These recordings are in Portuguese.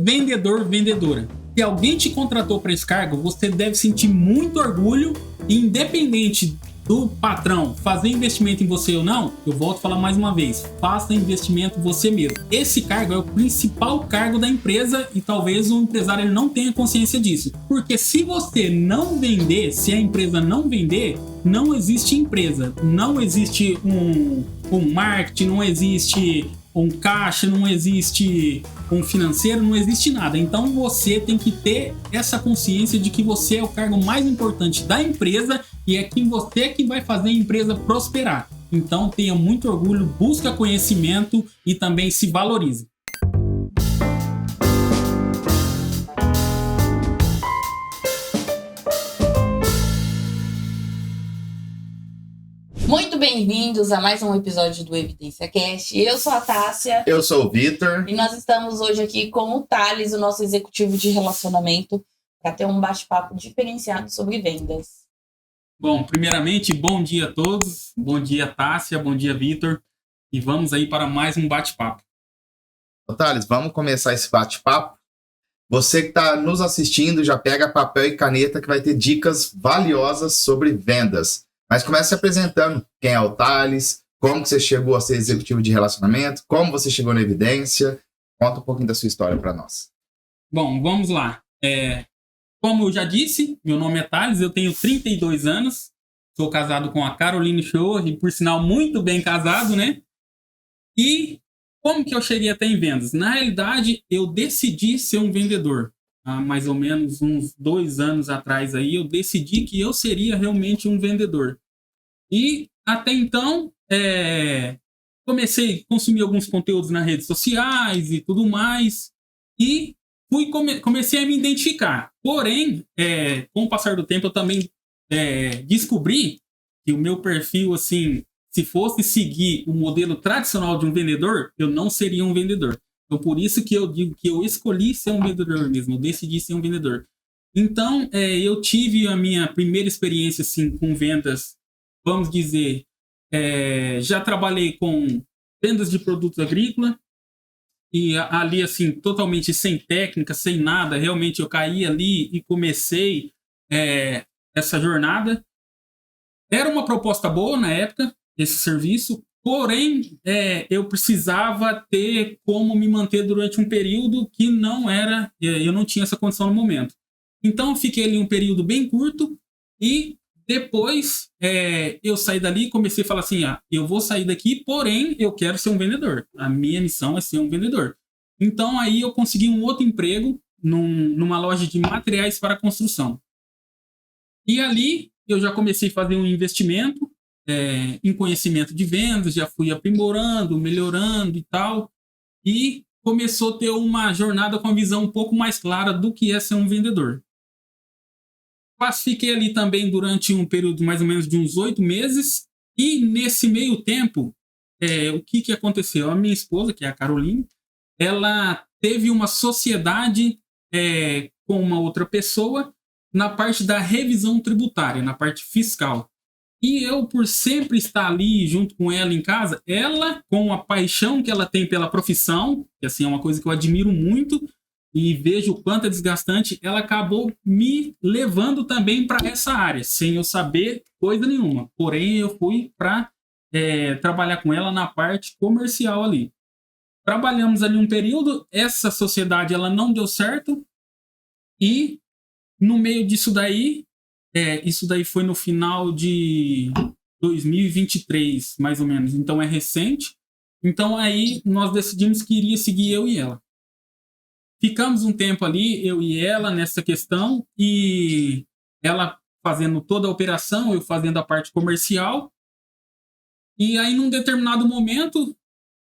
vendedor, vendedora. Se alguém te contratou para esse cargo, você deve sentir muito orgulho, independente do patrão fazer investimento em você ou não. Eu volto a falar mais uma vez, faça investimento você mesmo. Esse cargo é o principal cargo da empresa e talvez o empresário ele não tenha consciência disso. Porque se você não vender, se a empresa não vender, não existe empresa, não existe um marketing, não existe um caixa, não existe um financeiro, não existe nada. Então você tem que ter essa consciência de que você é o cargo mais importante da empresa e é que você que vai fazer a empresa prosperar. Então tenha muito orgulho, busca conhecimento e também se valorize. Muito bem-vindos a mais um episódio do Evidência Cast. Eu sou a Tássia. Eu sou o Vitor. E nós estamos hoje aqui com o Thales, o nosso executivo de relacionamento, para ter um bate-papo diferenciado sobre vendas. Bom, primeiramente, bom dia a todos. Bom dia, Tássia. Bom dia, Vitor. E vamos aí para mais um bate-papo. Thales, vamos começar esse bate-papo. Você que está nos assistindo, já pega papel e caneta que vai ter dicas valiosas sobre vendas. Mas comece se apresentando. Quem é o Thales? Como que você chegou a ser executivo de relacionamento? Como você chegou na Evidência? Conta um pouquinho da sua história para nós. Bom, vamos lá. Como eu já disse, meu nome é Thales, eu tenho 32 anos. Sou casado com a Caroline Show e, por sinal, muito bem casado, né? E como que eu cheguei até em vendas? Na realidade, eu decidi ser um vendedor. Há mais ou menos uns 2 anos atrás aí, eu decidi que eu seria realmente um vendedor. E até então, comecei a consumir alguns conteúdos nas redes sociais e tudo mais, e comecei a me identificar. Porém, com o passar do tempo, eu também descobri que o meu perfil, assim, se fosse seguir o modelo tradicional de um vendedor, eu não seria um vendedor. Então, por isso que eu digo que eu escolhi ser um vendedor mesmo, eu decidi ser um vendedor. Então, eu tive a minha primeira experiência assim, com vendas, vamos dizer, já trabalhei com vendas de produtos agrícolas, e ali, assim, totalmente sem técnica, sem nada, realmente eu caí ali e comecei essa jornada. Era uma proposta boa na época, esse serviço, porém, eu precisava ter como me manter durante um período que não era, eu não tinha essa condição no momento. Então, eu fiquei ali um período bem curto e depois eu saí dali e comecei a falar assim, eu vou sair daqui, porém, eu quero ser um vendedor. A minha missão é ser um vendedor. Então, aí eu consegui um outro emprego numa loja de materiais para construção. E ali, eu já comecei a fazer um investimento em conhecimento de vendas, já fui aprimorando, melhorando e tal, e começou a ter uma jornada com a visão um pouco mais clara do que é ser um vendedor. Fiquei ali também durante um período mais ou menos de uns 8 meses, e nesse meio tempo, o que aconteceu? A minha esposa, que é a Caroline, ela teve uma sociedade com uma outra pessoa na parte da revisão tributária, na parte fiscal. E eu, por sempre estar ali junto com ela em casa, ela, com a paixão que ela tem pela profissão, que assim, é uma coisa que eu admiro muito e vejo o quanto é desgastante, ela acabou me levando também para essa área, sem eu saber coisa nenhuma. Porém, eu fui para trabalhar com ela na parte comercial ali. Trabalhamos ali um período, essa sociedade ela não deu certo e no meio disso daí, isso daí foi no final de 2023, mais ou menos. Então, é recente. Então, aí, nós decidimos que iria seguir eu e ela. Ficamos um tempo ali, eu e ela, nessa questão. E ela fazendo toda a operação, eu fazendo a parte comercial. E aí, num determinado momento, se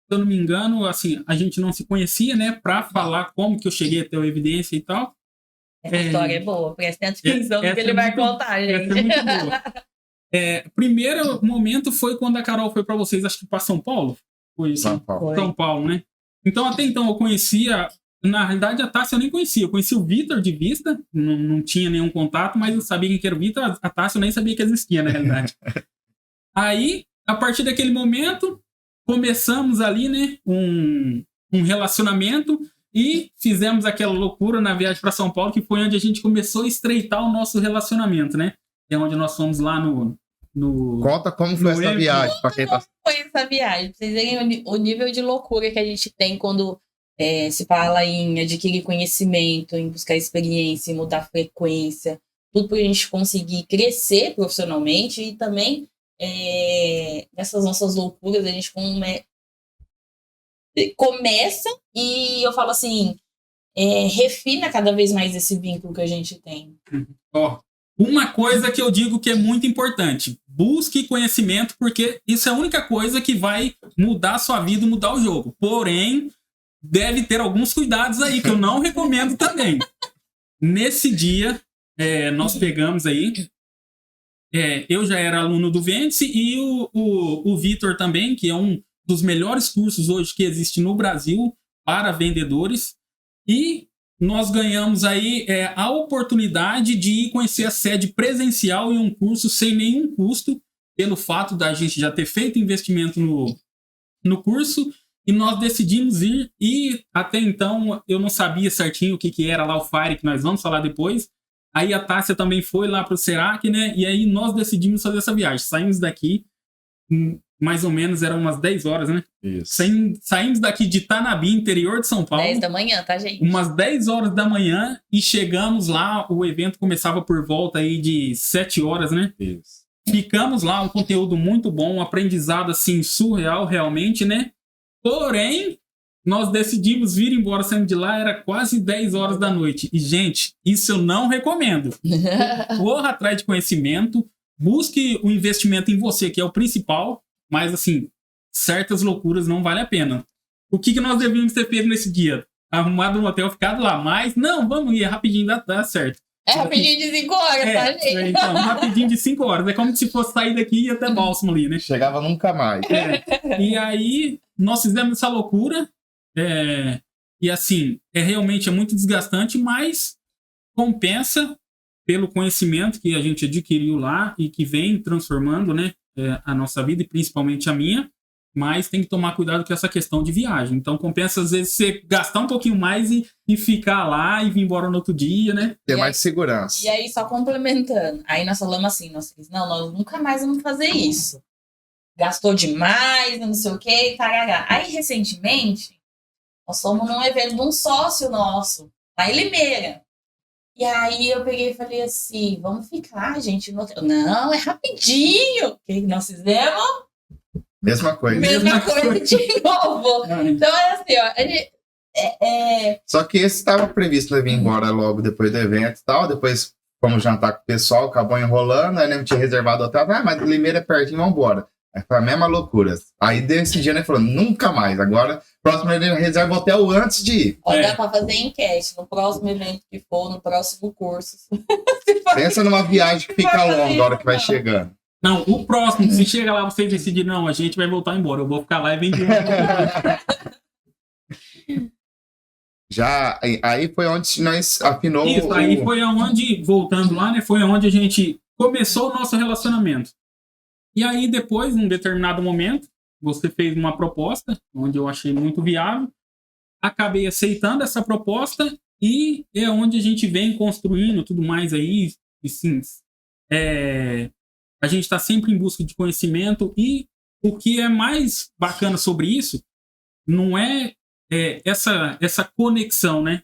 eu não me engano, assim, a gente não se conhecia, né? Para falar como que eu cheguei até a Evidência e tal. Essa história é boa, presta atenção no que ele vai contar, gente. Essa é muito boa. Primeiro momento foi quando a Carol foi para vocês, acho que para São Paulo. Foi São Paulo. São Paulo, né? Então, até então, eu conhecia... Na realidade, a Tássia eu nem conhecia. Eu conhecia o Vitor de vista, não tinha nenhum contato, mas eu sabia quem era o Vitor. A Tássia eu nem sabia que existia, na realidade. Aí, a partir daquele momento, começamos ali, né? Um relacionamento... E fizemos aquela loucura na viagem para São Paulo, que foi onde a gente começou a estreitar o nosso relacionamento, né? É onde nós fomos lá no Conta como foi essa viagem, pra quem tá... Foi essa viagem, pra vocês verem o nível de loucura que a gente tem quando se fala em adquirir conhecimento, em buscar experiência, em mudar a frequência, tudo pra gente conseguir crescer profissionalmente e também nessas nossas loucuras a gente começa e eu falo assim, refina cada vez mais esse vínculo que a gente tem. Ó, uma coisa que eu digo que é muito importante, busque conhecimento, porque isso é a única coisa que vai mudar a sua vida, mudar o jogo. Porém, deve ter alguns cuidados aí, que eu não recomendo também. Nesse dia, nós pegamos aí, eu já era aluno do Vêndice e o Vitor também, que é um dos melhores cursos hoje que existe no Brasil para vendedores, e nós ganhamos aí a oportunidade de ir conhecer a sede presencial em um curso sem nenhum custo, pelo fato da gente já ter feito investimento no curso, e nós decidimos ir, e até então eu não sabia certinho o que era lá o FIRE, que nós vamos falar depois. Aí a Tássia também foi lá para o Serac, né? E aí nós decidimos fazer essa viagem. Saímos daqui, mais ou menos, eram umas 10 horas, né? Isso. Saímos daqui de Tanabi, interior de São Paulo. 10 da manhã, tá, gente? Umas 10 horas da manhã e chegamos lá. O evento começava por volta aí de 7 horas, né? Isso. Ficamos lá, um conteúdo muito bom, um aprendizado assim surreal realmente, né? Porém, nós decidimos vir embora saindo de lá, era quase 10 horas da noite. E, gente, isso eu não recomendo. Corra atrás de conhecimento, busque o investimento em você, que é o principal, mas, assim, certas loucuras não vale a pena. O que nós devíamos ter feito nesse dia? Arrumado um hotel, ficado lá. Mas, não, vamos ir, rapidinho, dá certo. Rapidinho de 5 horas, tá, gente? Então, rapidinho de 5 horas. É como se fosse sair daqui e ir até Bálsamo ali, né? Chegava nunca mais. E aí, nós fizemos essa loucura. E assim, realmente é muito desgastante, mas compensa pelo conhecimento que a gente adquiriu lá e que vem transformando, né, a nossa vida e principalmente a minha. Mas tem que tomar cuidado com essa questão de viagem. Então compensa às vezes você gastar um pouquinho mais e ficar lá e vir embora no outro dia, né? Ter mais segurança. E aí, só complementando, aí nós falamos assim, nós nunca mais vamos fazer isso. Gastou demais, não sei o que, tarará. Aí, recentemente, nós fomos num evento de um sócio nosso, lá em Limeira. E aí eu peguei e falei assim, vamos ficar, gente, no hotel. Não, é rapidinho. O que nós fizemos? Mesma coisa. Mesma coisa de novo. Então é assim, ó. Só que esse estava previsto vir embora logo depois do evento e tal. Depois fomos jantar com o pessoal, acabou enrolando. Aí não tinha reservado o hotel. Mas Limeira é pertinho, vamos embora. Aí foi a mesma loucura. Aí desse dia ele falou, nunca mais. Agora, próximo ele reserva o hotel antes de ir. Ó, dá pra fazer enquete no próximo evento que for, no próximo curso. Pensa numa viagem que fica longa a hora que vai chegando. Não, o próximo, se chega lá, vocês decidirem, não, a gente vai voltar embora, eu vou ficar lá e vender. Já, aí foi onde nós afinou... Isso, aí foi onde, voltando lá, né, foi onde a gente começou o nosso relacionamento. E aí depois, num determinado momento, você fez uma proposta, onde eu achei muito viável, acabei aceitando essa proposta e é onde a gente vem construindo tudo mais aí, e sim, a gente está sempre em busca de conhecimento e o que é mais bacana sobre isso não é, essa conexão, né?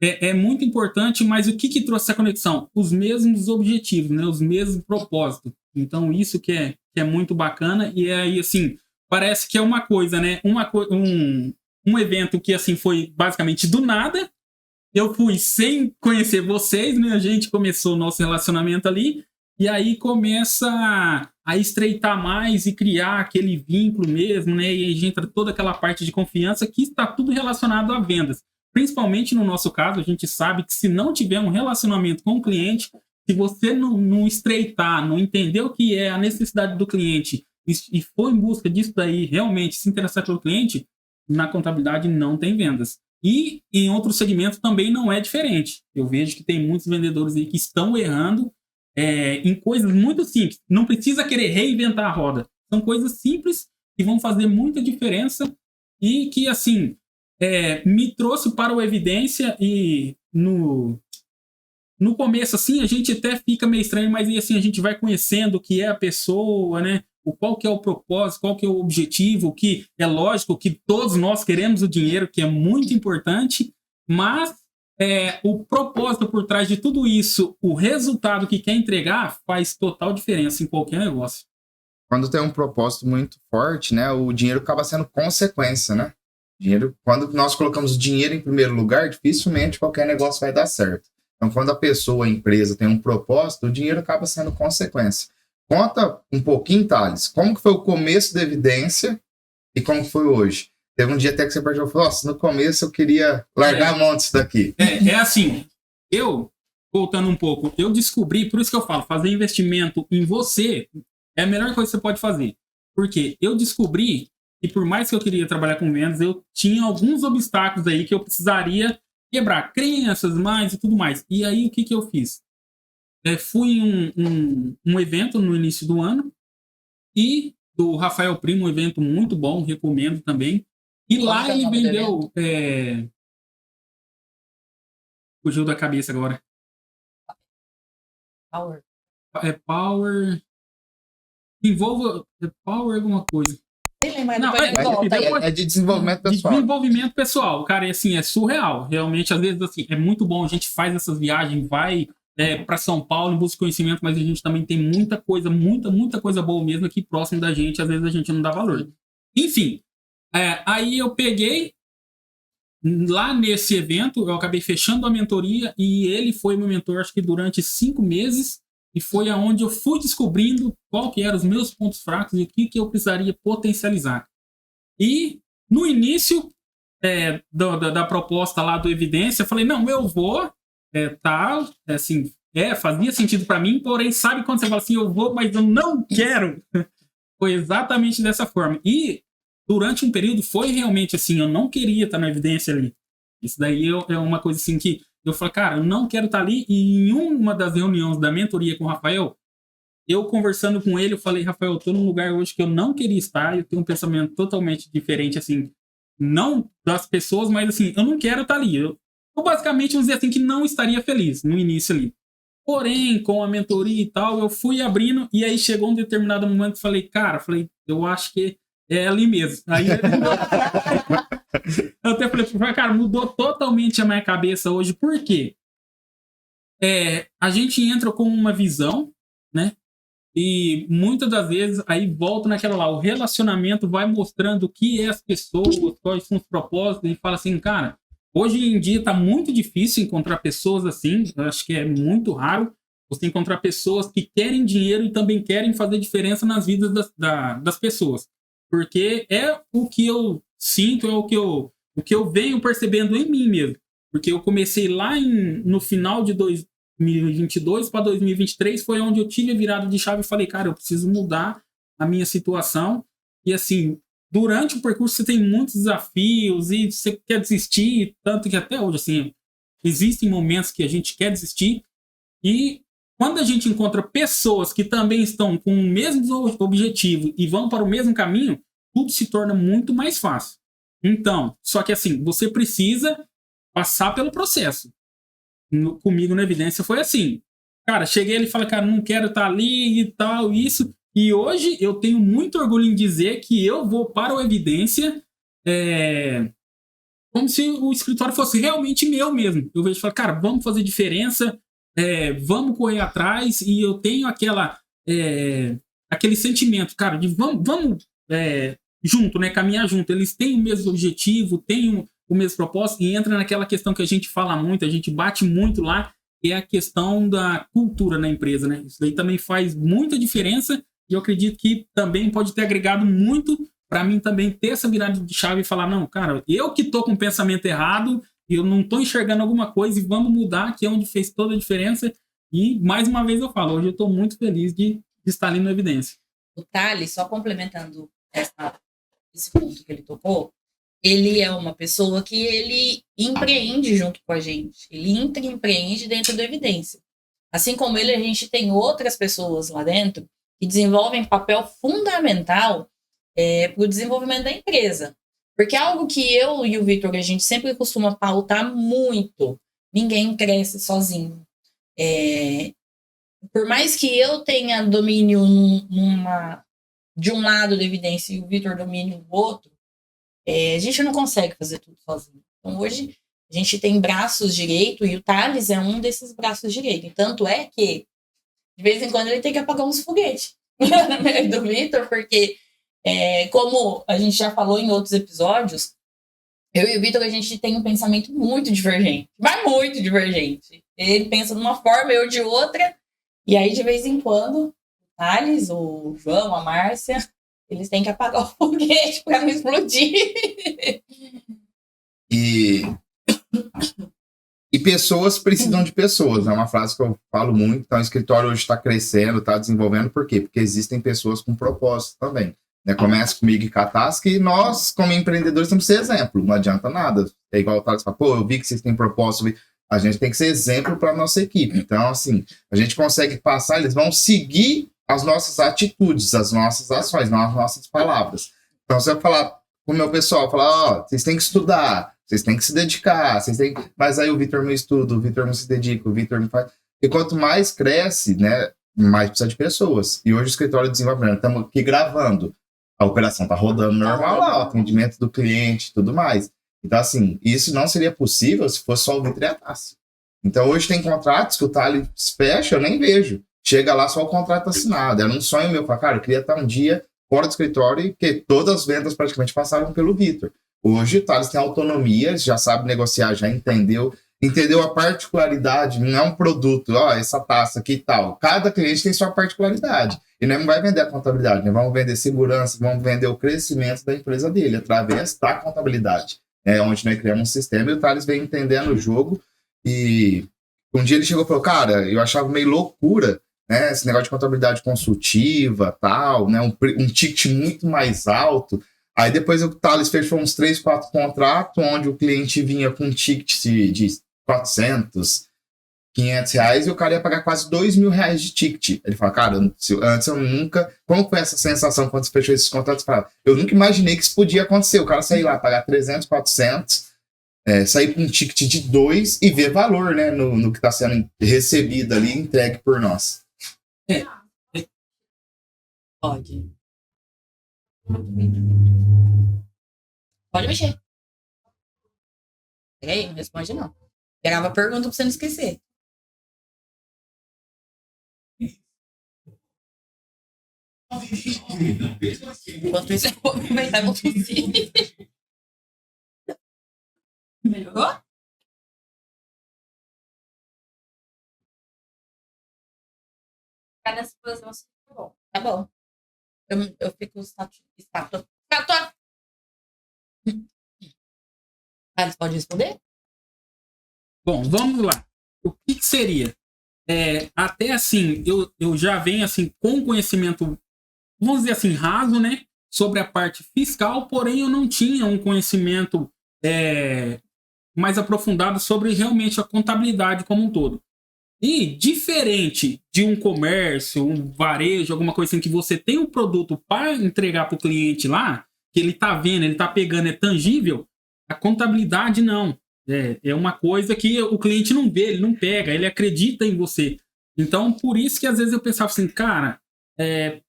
É muito importante, mas o que trouxe essa conexão? Os mesmos objetivos, né? Os mesmos propósitos. Então, isso que é muito bacana e aí, assim, parece que é uma coisa, né? Um evento que, assim, foi basicamente do nada. Eu fui sem conhecer vocês, né? A gente começou o nosso relacionamento ali. E aí começa a estreitar mais e criar aquele vínculo mesmo, né? E aí entra toda aquela parte de confiança que está tudo relacionado a vendas. Principalmente no nosso caso, a gente sabe que se não tiver um relacionamento com o cliente, se você não estreitar, não entender o que é a necessidade do cliente e for em busca disso daí, realmente se interessar pelo cliente, na contabilidade não tem vendas. E em outros segmentos também não é diferente. Eu vejo que tem muitos vendedores aí que estão errando em coisas muito simples. Não precisa querer reinventar a roda. São coisas simples que vão fazer muita diferença e que, assim, me trouxe para o Evidência e no começo, assim, a gente até fica meio estranho, mas assim, a gente vai conhecendo o que é a pessoa, né? Qual que é o propósito, qual que é o objetivo, que é lógico que todos nós queremos o dinheiro, que é muito importante, mas o propósito por trás de tudo isso, o resultado que quer entregar, faz total diferença em qualquer negócio. Quando tem um propósito muito forte, né, o dinheiro acaba sendo consequência, né? Quando nós colocamos o dinheiro em primeiro lugar, dificilmente qualquer negócio vai dar certo. Então, quando a pessoa, a empresa tem um propósito, o dinheiro acaba sendo consequência. Conta um pouquinho, Thales, como que foi o começo da Evidência e como que foi hoje? Teve um dia até que você partiu e falou, nossa, no começo eu queria largar a mão disso daqui. Assim, voltando um pouco, eu descobri, por isso que eu falo, fazer investimento em você é a melhor coisa que você pode fazer. Porque eu descobri que por mais que eu queria trabalhar com vendas, eu tinha alguns obstáculos aí que eu precisaria quebrar, crenças mais e tudo mais. E aí, o que eu fiz? Fui em um evento no início do ano e do Rafael Primo, um evento muito bom, recomendo também. E lá ele vendeu... Fugiu da cabeça agora. Power. Power... Envolva... Power alguma coisa. Não, é de desenvolvimento pessoal. De desenvolvimento pessoal. Cara, assim, é surreal. Realmente, às vezes, assim, é muito bom. A gente faz essas viagens, vai para São Paulo em busca de conhecimento, mas a gente também tem muita coisa boa mesmo aqui próximo da gente. Às vezes a gente não dá valor. Enfim, aí eu peguei lá nesse evento, eu acabei fechando a mentoria e ele foi meu mentor, acho que durante 5 meses. E foi aonde eu fui descobrindo qual que eram os meus pontos fracos e o que eu precisaria potencializar. E no início da proposta lá do Evidência, eu falei, não, eu vou, assim, fazia sentido para mim, porém, sabe quando você fala assim, eu vou, mas eu não quero? Foi exatamente dessa forma. E durante um período foi realmente assim, eu não queria estar na Evidência ali. Isso daí é uma coisa assim que eu falei, cara, eu não quero estar ali. E em uma das reuniões da mentoria com o Rafael, eu conversando com ele, eu falei, Rafael, eu estou num lugar hoje que eu não queria estar, eu tenho um pensamento totalmente diferente, assim, não das pessoas, mas assim, eu não quero estar ali. Eu basicamente, vamos dizer assim, que não estaria feliz no início ali. Porém, com a mentoria e tal, eu fui abrindo, e aí chegou um determinado momento, falei, eu acho que é ali mesmo. Aí eu até falei, cara, mudou totalmente a minha cabeça hoje. Por quê? A gente entra com uma visão, né? E muitas das vezes aí volta naquela lá, o relacionamento vai mostrando o que é as pessoas, quais são os propósitos, e fala assim, cara, hoje em dia tá muito difícil encontrar pessoas assim, eu acho que é muito raro você encontrar pessoas que querem dinheiro e também querem fazer diferença nas vidas das pessoas. Porque é o que eu sinto, é o que eu venho percebendo em mim mesmo. Porque eu comecei lá no final de 2022 para 2023, foi onde eu tive a virada de chave e falei, cara, eu preciso mudar a minha situação. E assim, durante o percurso você tem muitos desafios e você quer desistir, tanto que até hoje, assim, existem momentos que a gente quer desistir. E quando a gente encontra pessoas que também estão com o mesmo objetivo e vão para o mesmo caminho, tudo se torna muito mais fácil. Então, só que assim, você precisa passar pelo processo. Comigo na Evidência foi assim. Cara, cheguei ali e falei, cara, não quero estar ali e tal, isso. E hoje eu tenho muito orgulho em dizer que eu vou para o Evidência como se o escritório fosse realmente meu mesmo. Eu vejo e falo, cara, vamos fazer diferença, vamos correr atrás, e eu tenho aquele sentimento, cara, de vamos junto, né, caminhar junto. Eles têm o mesmo objetivo, têm o mesmo propósito, e entra naquela questão que a gente fala muito, a gente bate muito lá, que é a questão da cultura na empresa, né? Isso daí também faz muita diferença, e eu acredito que também pode ter agregado muito para mim também ter essa virada de chave e falar, não, cara, eu que tô com o pensamento errado, eu não tô enxergando alguma coisa e vamos mudar, que é onde fez toda a diferença. E mais uma vez eu falo, hoje eu tô muito feliz de estar ali no Evidência. O Thales, só complementando esse ponto que ele tocou, ele é uma pessoa que ele empreende junto com a gente. Ele empreende dentro da Evidência. Assim como ele, a gente tem outras pessoas lá dentro que desenvolvem papel fundamental para o desenvolvimento da empresa. Porque é algo que eu e o Vitor, a gente sempre costuma pautar muito. Ninguém cresce sozinho. Por mais que eu tenha domínio de um lado da evidência e o Vitor domine o outro, a gente não consegue fazer tudo sozinho. Então, hoje, a gente tem braços direitos e o Thales é um desses braços direitos. Tanto é que, de vez em quando, ele tem que apagar uns foguetes do Vitor, porque, como a gente já falou em outros episódios, eu e o Vitor, a gente tem um pensamento muito divergente, mas muito divergente. Ele pensa de uma forma, eu de outra, e aí, de vez em quando, o Thales, o João, a Márcia, eles têm que apagar o foguete para não explodir. E pessoas precisam de pessoas, é uma frase que eu falo muito. Então, o escritório hoje está crescendo, está desenvolvendo, por quê? Porque existem pessoas com propósito também. Né? Começa comigo e Catasca, e nós, como empreendedores, temos que ser exemplo, não adianta nada. É igual o Thales fala, pô, eu vi que vocês têm propósito, a gente tem que ser exemplo para a nossa equipe. Então, assim, a gente consegue passar, eles vão seguir as nossas atitudes, as nossas ações, não as nossas palavras. Então, você vai falar com o meu pessoal, falar, vocês têm que estudar, vocês têm que se dedicar, mas aí o Vitor não estuda, o Vitor não se dedica, o Vitor não faz. E quanto mais cresce, né, mais precisa de pessoas. E hoje o escritório desenvolvendo, estamos aqui gravando, a operação está rodando normal lá, o atendimento do cliente e tudo mais. Então, assim, isso não seria possível se fosse só o Vitor e a Tassi. Então, hoje tem contratos que o Thales fecha, eu nem vejo. Chega lá só o contrato assinado. Era um sonho meu, falar, cara, eu queria estar um dia fora do escritório, porque todas as vendas praticamente passavam pelo Vitor. Hoje o Thales tem autonomia, já sabe negociar, já entendeu a particularidade, não é um produto, essa taça aqui e tal. Cada cliente tem sua particularidade. E não vai vender a contabilidade, nós vamos vender segurança, vamos vender o crescimento da empresa dele, através da contabilidade. Onde nós criamos um sistema e o Thales vem entendendo o jogo. E um dia ele chegou e falou, cara, eu achava meio loucura, né, esse negócio de contabilidade consultiva, tal, né, um ticket muito mais alto. Aí depois o Thales fechou uns 3, 4 contratos, onde o cliente vinha com um ticket de 400, 500 reais, e o cara ia pagar quase 2 mil reais de ticket. Ele fala, cara, antes eu nunca... Como foi essa sensação quando você fechou esses contratos? Eu nunca imaginei que isso podia acontecer. O cara sair lá, pagar 300, 400, sair com um ticket de 2 e ver valor, né, no que está sendo recebido ali, entregue por nós. Pode. Pode mexer. Peraí, não responde não. Grava a pergunta pra você não esquecer. Enquanto isso, eu vou aproveitar e vou tossir. Melhorou? Cada situação tá bom. Tá bom. Eu fico estátua. Você pode responder? Bom, vamos lá. O que seria? Até assim, eu já venho assim com conhecimento, vamos dizer assim, raso, né? Sobre a parte fiscal, porém eu não tinha um conhecimento mais aprofundado sobre realmente a contabilidade como um todo. E diferente de um comércio, um varejo, alguma coisa assim, que você tem um produto para entregar para o cliente lá, que ele está vendo, ele está pegando, é tangível, a contabilidade não. É uma coisa que o cliente não vê, ele não pega, ele acredita em você. Então, por isso que às vezes eu pensava assim, cara,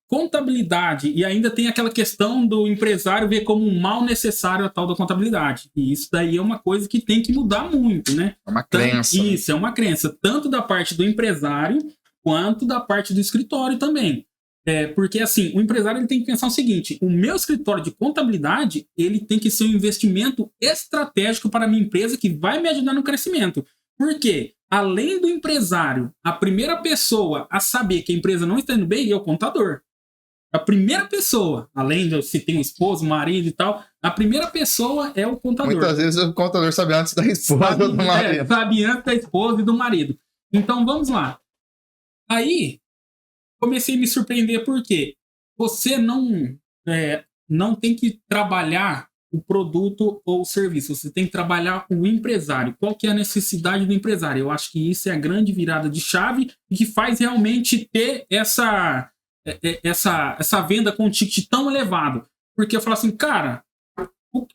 contabilidade, e ainda tem aquela questão do empresário ver como um mal necessário a tal da contabilidade. E isso daí é uma coisa que tem que mudar muito, né? É uma crença. Isso, é uma crença, tanto da parte do empresário, quanto da parte do escritório também. Porque, assim, o empresário ele tem que pensar o seguinte, o meu escritório de contabilidade, ele tem que ser um investimento estratégico para a minha empresa que vai me ajudar no crescimento. Por quê? Além do empresário, a primeira pessoa a saber que a empresa não está indo bem é o contador. A primeira pessoa, além de se tem um esposo, marido e tal, a primeira pessoa é o contador. Muitas vezes o contador sabe antes da esposa do marido. Sabe antes da esposa e do marido. Então, vamos lá. Aí, comecei a me surpreender porque você não tem que trabalhar o produto ou o serviço, você tem que trabalhar o empresário. Qual que é a necessidade do empresário? Eu acho que isso é a grande virada de chave e que faz realmente ter essa venda com um ticket tão elevado. Porque eu falo assim, cara,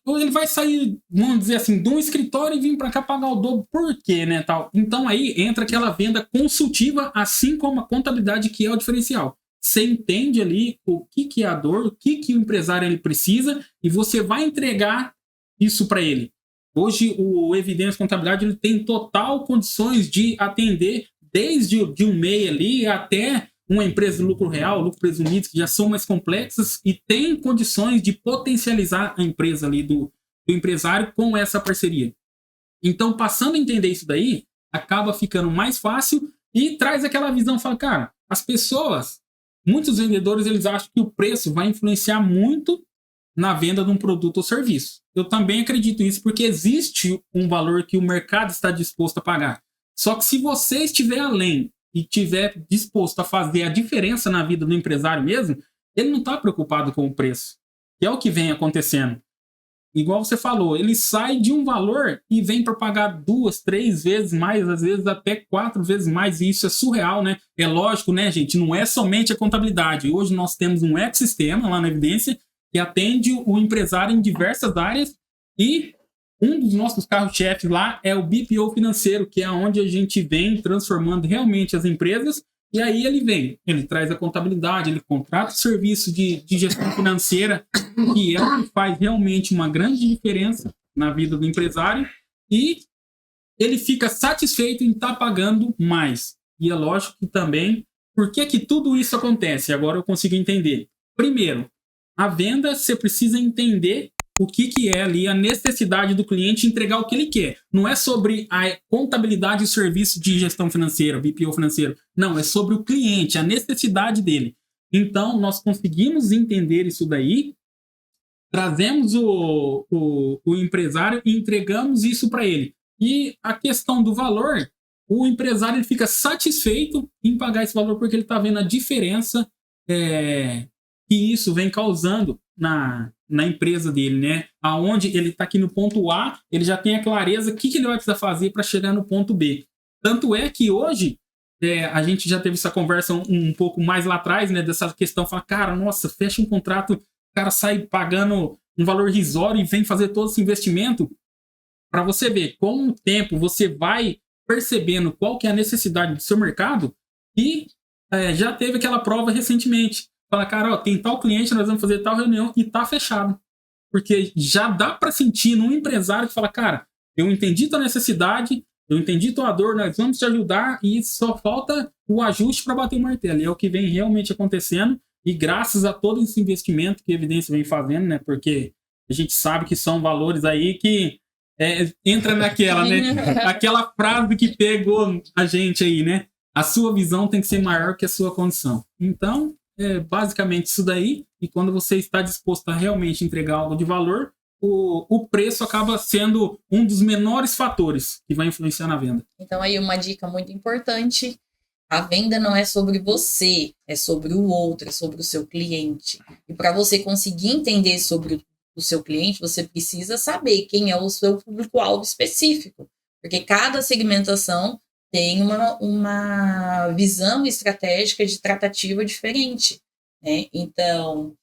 Ele vai sair, vamos dizer assim, de um escritório e vir para cá pagar o dobro. Por quê, né, tal? Então aí entra aquela venda consultiva, assim como a contabilidade, que é o diferencial. Você entende ali o que é a dor, o que o empresário ele precisa, e você vai entregar isso para ele. Hoje o Evidência Contabilidade ele tem total condições de atender desde de um MEI ali até uma empresa de lucro real, lucro presumido, que já são mais complexas e tem condições de potencializar a empresa ali do empresário com essa parceria. Então, passando a entender isso daí, acaba ficando mais fácil e traz aquela visão, fala, cara, as pessoas, muitos vendedores, eles acham que o preço vai influenciar muito na venda de um produto ou serviço. Eu também acredito nisso, porque existe um valor que o mercado está disposto a pagar. Só que se você estiver além e estiver disposto a fazer a diferença na vida do empresário mesmo, ele não está preocupado com o preço, que é o que vem acontecendo. Igual você falou, ele sai de um valor e vem para pagar 2, 3 vezes mais, às vezes até 4 vezes mais, e isso é surreal, né? É lógico, né, gente? Não é somente a contabilidade. Hoje nós temos um ecossistema lá na Evidência que atende o empresário em diversas áreas, e um dos nossos carros-chefe lá é o BPO financeiro, que é onde a gente vem transformando realmente as empresas. E aí ele traz a contabilidade, ele contrata o serviço de gestão financeira, que é o que faz realmente uma grande diferença na vida do empresário, e ele fica satisfeito em estar pagando mais. E é lógico que também, por que tudo isso acontece? Agora eu consigo entender. Primeiro, a venda, você precisa entender o que é ali a necessidade do cliente entregar o que ele quer. Não é sobre a contabilidade e serviço de gestão financeira, BPO financeiro. Não, é sobre o cliente, a necessidade dele. Então, nós conseguimos entender isso daí, trazemos o empresário e entregamos isso para ele. E a questão do valor, o empresário ele fica satisfeito em pagar esse valor porque ele está vendo a diferença que isso vem causando na empresa dele, né? Aonde ele está aqui no ponto A, ele já tem a clareza do que ele vai precisar fazer para chegar no ponto B. Tanto é que hoje, a gente já teve essa conversa um pouco mais lá atrás, né? Dessa questão, fala, cara, nossa, fecha um contrato, o cara sai pagando um valor irrisório e vem fazer todo esse investimento. Para você ver, com o tempo, você vai percebendo qual que é a necessidade do seu mercado, e já teve aquela prova recentemente. Fala, cara, tem tal cliente, nós vamos fazer tal reunião e tá fechado. Porque já dá para sentir num empresário que fala, cara, eu entendi tua necessidade, eu entendi tua dor, nós vamos te ajudar e só falta o ajuste para bater o martelo. E é o que vem realmente acontecendo, e graças a todo esse investimento que a Evidência vem fazendo, né? Porque a gente sabe que são valores aí que entra naquela, né? Aquela frase que pegou a gente aí, né? A sua visão tem que ser maior que a sua condição. Então, basicamente isso daí, e quando você está disposto a realmente entregar algo de valor, o preço acaba sendo um dos menores fatores que vai influenciar na venda. Então aí uma dica muito importante, a venda não é sobre você, é sobre o outro, é sobre o seu cliente. E para você conseguir entender sobre o seu cliente, você precisa saber quem é o seu público-alvo específico, porque cada segmentação tem uma visão estratégica de tratativa diferente, né? Então,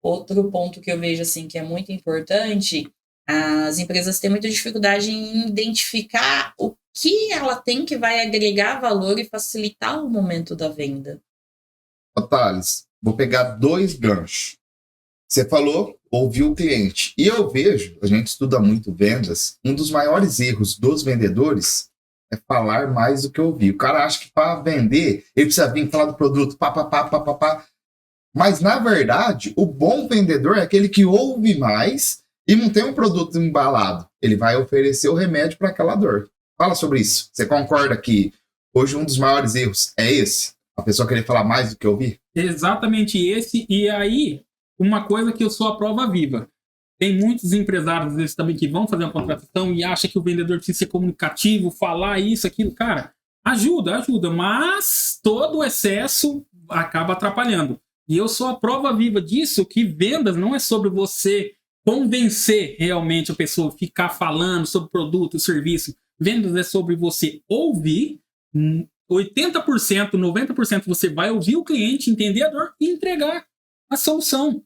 outro ponto que eu vejo assim que é muito importante, as empresas têm muita dificuldade em identificar o que ela tem que vai agregar valor e facilitar o momento da venda. Thales, vou pegar 2 ganchos. Você falou, ouviu o cliente. E eu vejo, a gente estuda muito vendas, um dos maiores erros dos vendedores é falar mais do que ouvir. O cara acha que para vender, ele precisa vir falar do produto, pá. Mas, na verdade, o bom vendedor é aquele que ouve mais e não tem um produto embalado. Ele vai oferecer o remédio para aquela dor. Fala sobre isso. Você concorda que hoje um dos maiores erros é esse? A pessoa querer falar mais do que ouvir? Exatamente esse. E aí, uma coisa que eu sou a prova viva. Tem muitos empresários, às vezes, também que vão fazer uma contratação e acham que o vendedor precisa ser comunicativo, falar isso, aquilo. Cara, ajuda, mas todo o excesso acaba atrapalhando. E eu sou a prova viva disso, que vendas não é sobre você convencer realmente a pessoa, ficar falando sobre produto e serviço. Vendas é sobre você ouvir, 80%, 90% você vai ouvir o cliente, entender a dor e entregar a solução.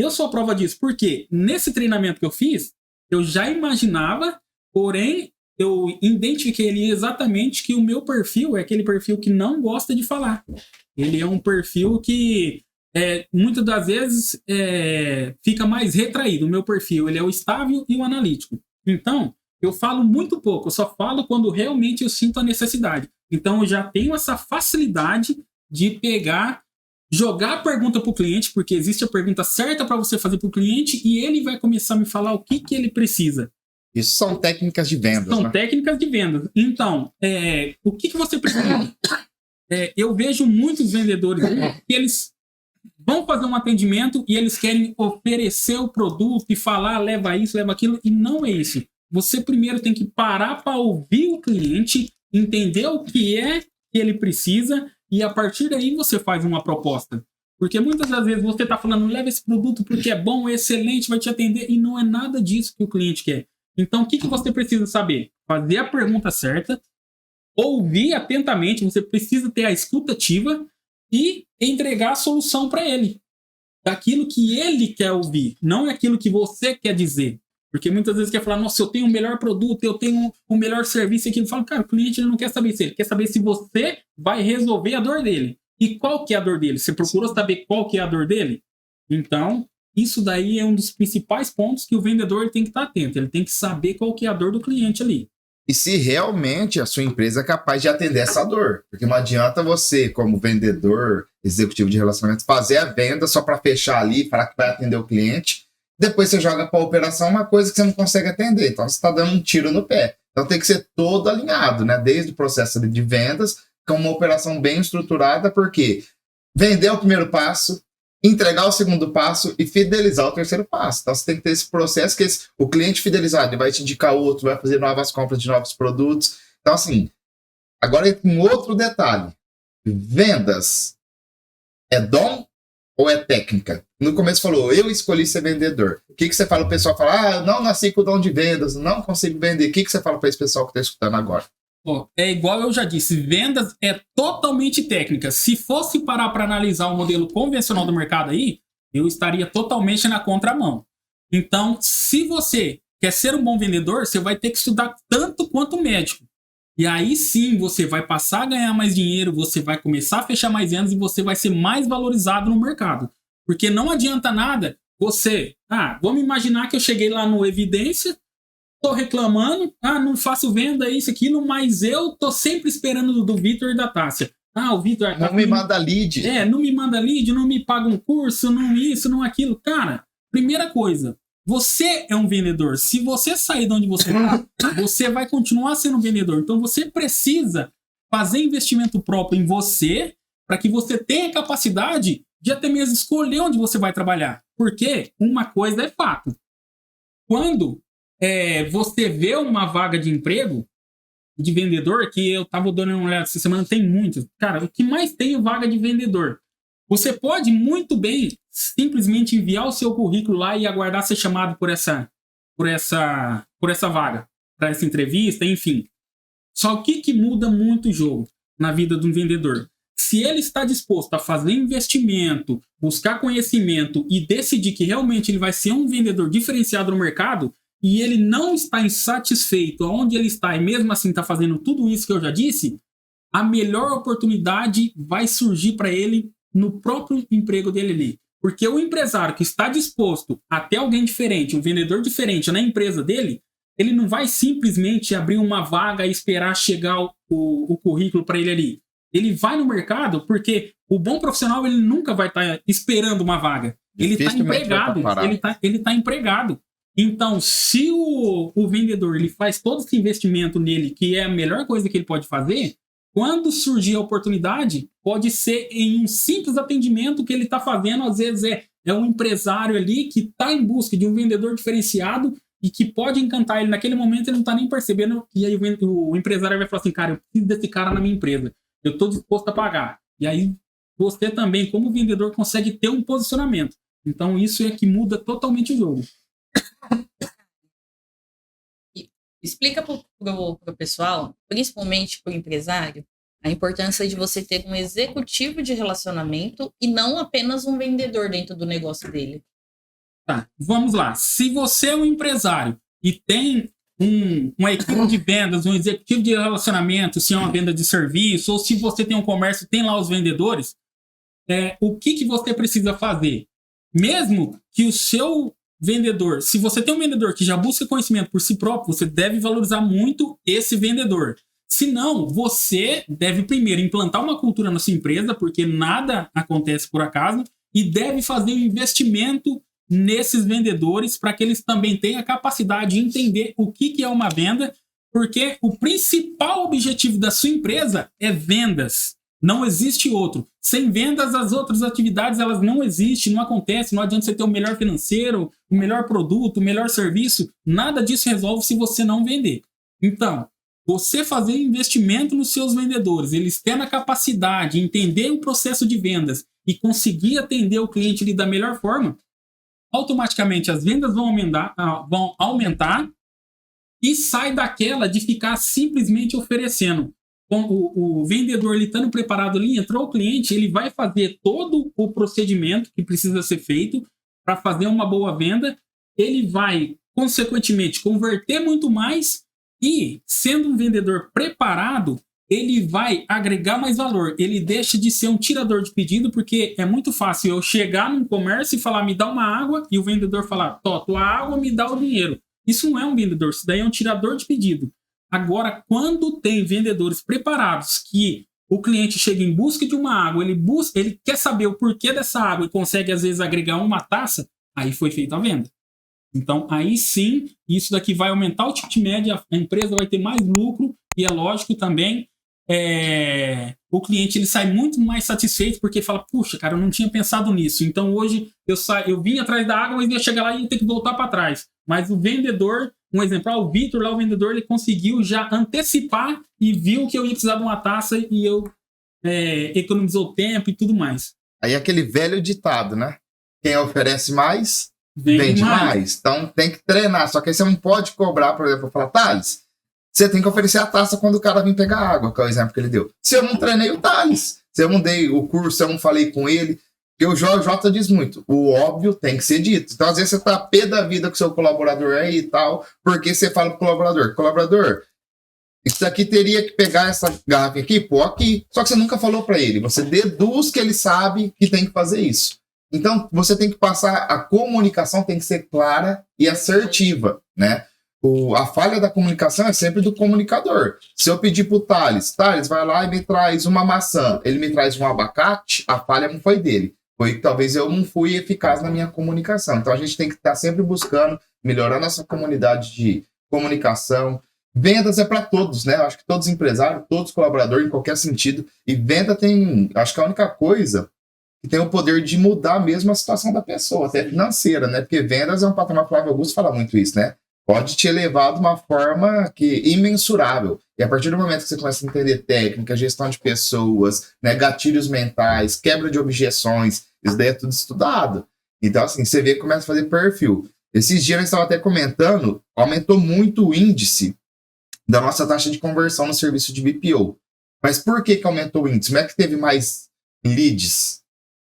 Eu sou a prova disso, porque nesse treinamento que eu fiz, eu já imaginava, porém, eu identifiquei ali exatamente que o meu perfil é aquele perfil que não gosta de falar. Ele é um perfil que, muitas das vezes, fica mais retraído. O meu perfil, ele é o estável e o analítico. Então, eu falo muito pouco, eu só falo quando realmente eu sinto a necessidade. Então, eu já tenho essa facilidade de pegar, jogar a pergunta para o cliente, porque existe a pergunta certa para você fazer para o cliente e ele vai começar a me falar o que ele precisa. Isso são técnicas de vendas, São né? técnicas de vendas. Então, o que você precisa? Eu vejo muitos vendedores que eles vão fazer um atendimento e eles querem oferecer o produto e falar, leva isso, leva aquilo, e não é isso. Você primeiro tem que parar para ouvir o cliente, entender o que é que ele precisa e a partir daí você faz uma proposta. Porque muitas das vezes você está falando, leva esse produto porque é bom, é excelente, vai te atender, e não é nada disso que o cliente quer. Então, o que você precisa saber? Fazer a pergunta certa, ouvir atentamente, você precisa ter a escuta ativa e entregar a solução para ele. Daquilo que ele quer ouvir, não é aquilo que você quer dizer. Porque muitas vezes quer falar, nossa, eu tenho o melhor produto, eu tenho o melhor serviço aqui. Eu falo, cara, o cliente ele não quer saber isso, ele quer saber se você vai resolver a dor dele. E qual que é a dor dele? Você procurou saber qual que é a dor dele? Então, isso daí é um dos principais pontos que o vendedor tem que estar atento. Ele tem que saber qual que é a dor do cliente ali. E se realmente a sua empresa é capaz de atender essa dor. Porque não adianta você, como vendedor, executivo de relacionamento, fazer a venda só para fechar ali, para que vai atender o cliente. Depois você joga para a operação uma coisa que você não consegue atender. Então você está dando um tiro no pé. Então tem que ser todo alinhado, né? Desde o processo de vendas, com uma operação bem estruturada, porque vender é o primeiro passo, entregar o segundo passo e fidelizar o terceiro passo. Então você tem que ter esse processo que o cliente fidelizado, ele vai te indicar outro, vai fazer novas compras de novos produtos. Então assim, agora um outro detalhe. Vendas é dom ou é técnica? No começo falou, eu escolhi ser vendedor. O que você fala? O pessoal fala, eu não nasci com o dom de vendas, não consigo vender. O que você fala para esse pessoal que está escutando agora? É igual eu já disse, vendas é totalmente técnica. Se fosse parar para analisar o modelo convencional do mercado aí, eu estaria totalmente na contramão. Então, se você quer ser um bom vendedor, você vai ter que estudar tanto quanto médico. E aí sim, você vai passar a ganhar mais dinheiro, você vai começar a fechar mais vendas e você vai ser mais valorizado no mercado. Porque não adianta nada você... vamos imaginar que eu cheguei lá no Evidência, tô reclamando, não faço venda, isso, aquilo, mas eu tô sempre esperando do Vitor e da Tássia. O Vitor... Não me manda lead. Não me manda lead, não me paga um curso, não isso, não aquilo. Cara, primeira coisa, você é um vendedor. Se você sair de onde você está, você vai continuar sendo um vendedor. Então você precisa fazer investimento próprio em você para que você tenha capacidade de até mesmo escolher onde você vai trabalhar. Porque uma coisa é fato. Quando você vê uma vaga de emprego de vendedor, que eu estava dando uma olhada essa semana, tem muitas. Cara, o que mais tem é vaga de vendedor. Você pode muito bem simplesmente enviar o seu currículo lá e aguardar ser chamado por essa vaga, para essa entrevista, enfim. Só o que muda muito o jogo na vida de um vendedor? Se ele está disposto a fazer investimento, buscar conhecimento e decidir que realmente ele vai ser um vendedor diferenciado no mercado e ele não está insatisfeito aonde ele está e mesmo assim está fazendo tudo isso que eu já disse, a melhor oportunidade vai surgir para ele no próprio emprego dele ali. Porque o empresário que está disposto a ter alguém diferente, um vendedor diferente na empresa dele, ele não vai simplesmente abrir uma vaga e esperar chegar o currículo para ele ali. Ele vai no mercado porque o bom profissional ele nunca vai estar esperando uma vaga. Ele está empregado. Ele tá empregado. Então, se o vendedor ele faz todo esse investimento nele, que é a melhor coisa que ele pode fazer, quando surgir a oportunidade, pode ser em um simples atendimento que ele está fazendo. Às vezes é um empresário ali que está em busca de um vendedor diferenciado e que pode encantar ele naquele momento, ele não está nem percebendo. E aí o empresário vai falar assim, cara, eu preciso desse cara na minha empresa. Eu estou disposto a pagar. E aí você também, como vendedor, consegue ter um posicionamento. Então isso é que muda totalmente o jogo. Explica para o pessoal, principalmente para o empresário, a importância de você ter um executivo de relacionamento e não apenas um vendedor dentro do negócio dele. Tá, vamos lá. Se você é um empresário e tem uma equipe de vendas, um executivo de relacionamento, se é uma venda de serviço, ou se você tem um comércio, tem lá os vendedores, o que você precisa fazer? Mesmo que o seu vendedor, se você tem um vendedor que já busca conhecimento por si próprio, você deve valorizar muito esse vendedor. Se não, você deve primeiro implantar uma cultura na sua empresa, porque nada acontece por acaso, e deve fazer um investimento nesses vendedores para que eles também tenham a capacidade de entender o que é uma venda, porque o principal objetivo da sua empresa é vendas. Não existe outro. Sem vendas, as outras atividades elas não existem, não acontecem. Não adianta você ter o melhor financeiro, o melhor produto, o melhor serviço. Nada disso resolve se você não vender. Então, você fazer investimento nos seus vendedores, eles tendo a capacidade de entender o processo de vendas e conseguir atender o cliente ali da melhor forma, automaticamente as vendas vão aumentar e sai daquela de ficar simplesmente oferecendo. O vendedor estando preparado ali, entrou o cliente, ele vai fazer todo o procedimento que precisa ser feito para fazer uma boa venda, ele vai, consequentemente, converter muito mais e, sendo um vendedor preparado, ele vai agregar mais valor. Ele deixa de ser um tirador de pedido, porque é muito fácil eu chegar num comércio e falar, me dá uma água, e o vendedor falar, tua água, me dá o dinheiro. Isso não é um vendedor, isso daí é um tirador de pedido. Agora, quando tem vendedores preparados que o cliente chega em busca de uma água, ele quer saber o porquê dessa água e consegue, às vezes, agregar uma taça, aí foi feita a venda. Então, aí sim, isso daqui vai aumentar o ticket médio, a empresa vai ter mais lucro e é lógico também, o cliente ele sai muito mais satisfeito porque fala, puxa, cara, eu não tinha pensado nisso. Então, hoje eu vim atrás da água, mas ia chegar lá e ia ter que voltar para trás. Mas o vendedor, um exemplo, o Vitor, lá o vendedor, ele conseguiu já antecipar e viu que eu ia precisar de uma taça e eu economizou tempo e tudo mais. Aí aquele velho ditado, né? Quem oferece mais, vende mais. Então tem que treinar. Só que aí você não pode cobrar, por exemplo, falar, Thales, você tem que oferecer a taça quando o cara vir pegar água, que é o exemplo que ele deu. Se eu não treinei o Thales, se eu não dei o curso, se eu não falei com ele, porque o Jota diz muito, o óbvio tem que ser dito. Então, às vezes, você tá pé da vida com o seu colaborador aí e tal, porque você fala pro colaborador, isso aqui teria que pegar essa garrafa aqui, pô, aqui. Só que você nunca falou para ele. Você deduz que ele sabe que tem que fazer isso. Então, você tem que passar, a comunicação tem que ser clara e assertiva, né? A falha da comunicação é sempre do comunicador. Se eu pedir pro Thales, vai lá e me traz uma maçã, ele me traz um abacate, a falha não foi dele. Foi que talvez eu não fui eficaz na minha comunicação. Então, a gente tem que estar sempre buscando melhorar nossa comunidade de comunicação. Vendas é para todos, né? Eu acho que todos empresários, todos colaboradores, em qualquer sentido. E venda tem, acho que a única coisa que tem o poder de mudar mesmo a situação da pessoa, até financeira, né? Porque vendas é um patamar, Flávio Augusto fala muito isso, né? Pode te elevar de uma forma imensurável. E a partir do momento que você começa a entender técnica, gestão de pessoas, né, gatilhos mentais, quebra de objeções, isso daí é tudo estudado. Então, assim, você vê que começa a fazer perfil. Esses dias eu estava até comentando, aumentou muito o índice da nossa taxa de conversão no serviço de BPO. Mas por que aumentou o índice? Não é que teve mais leads.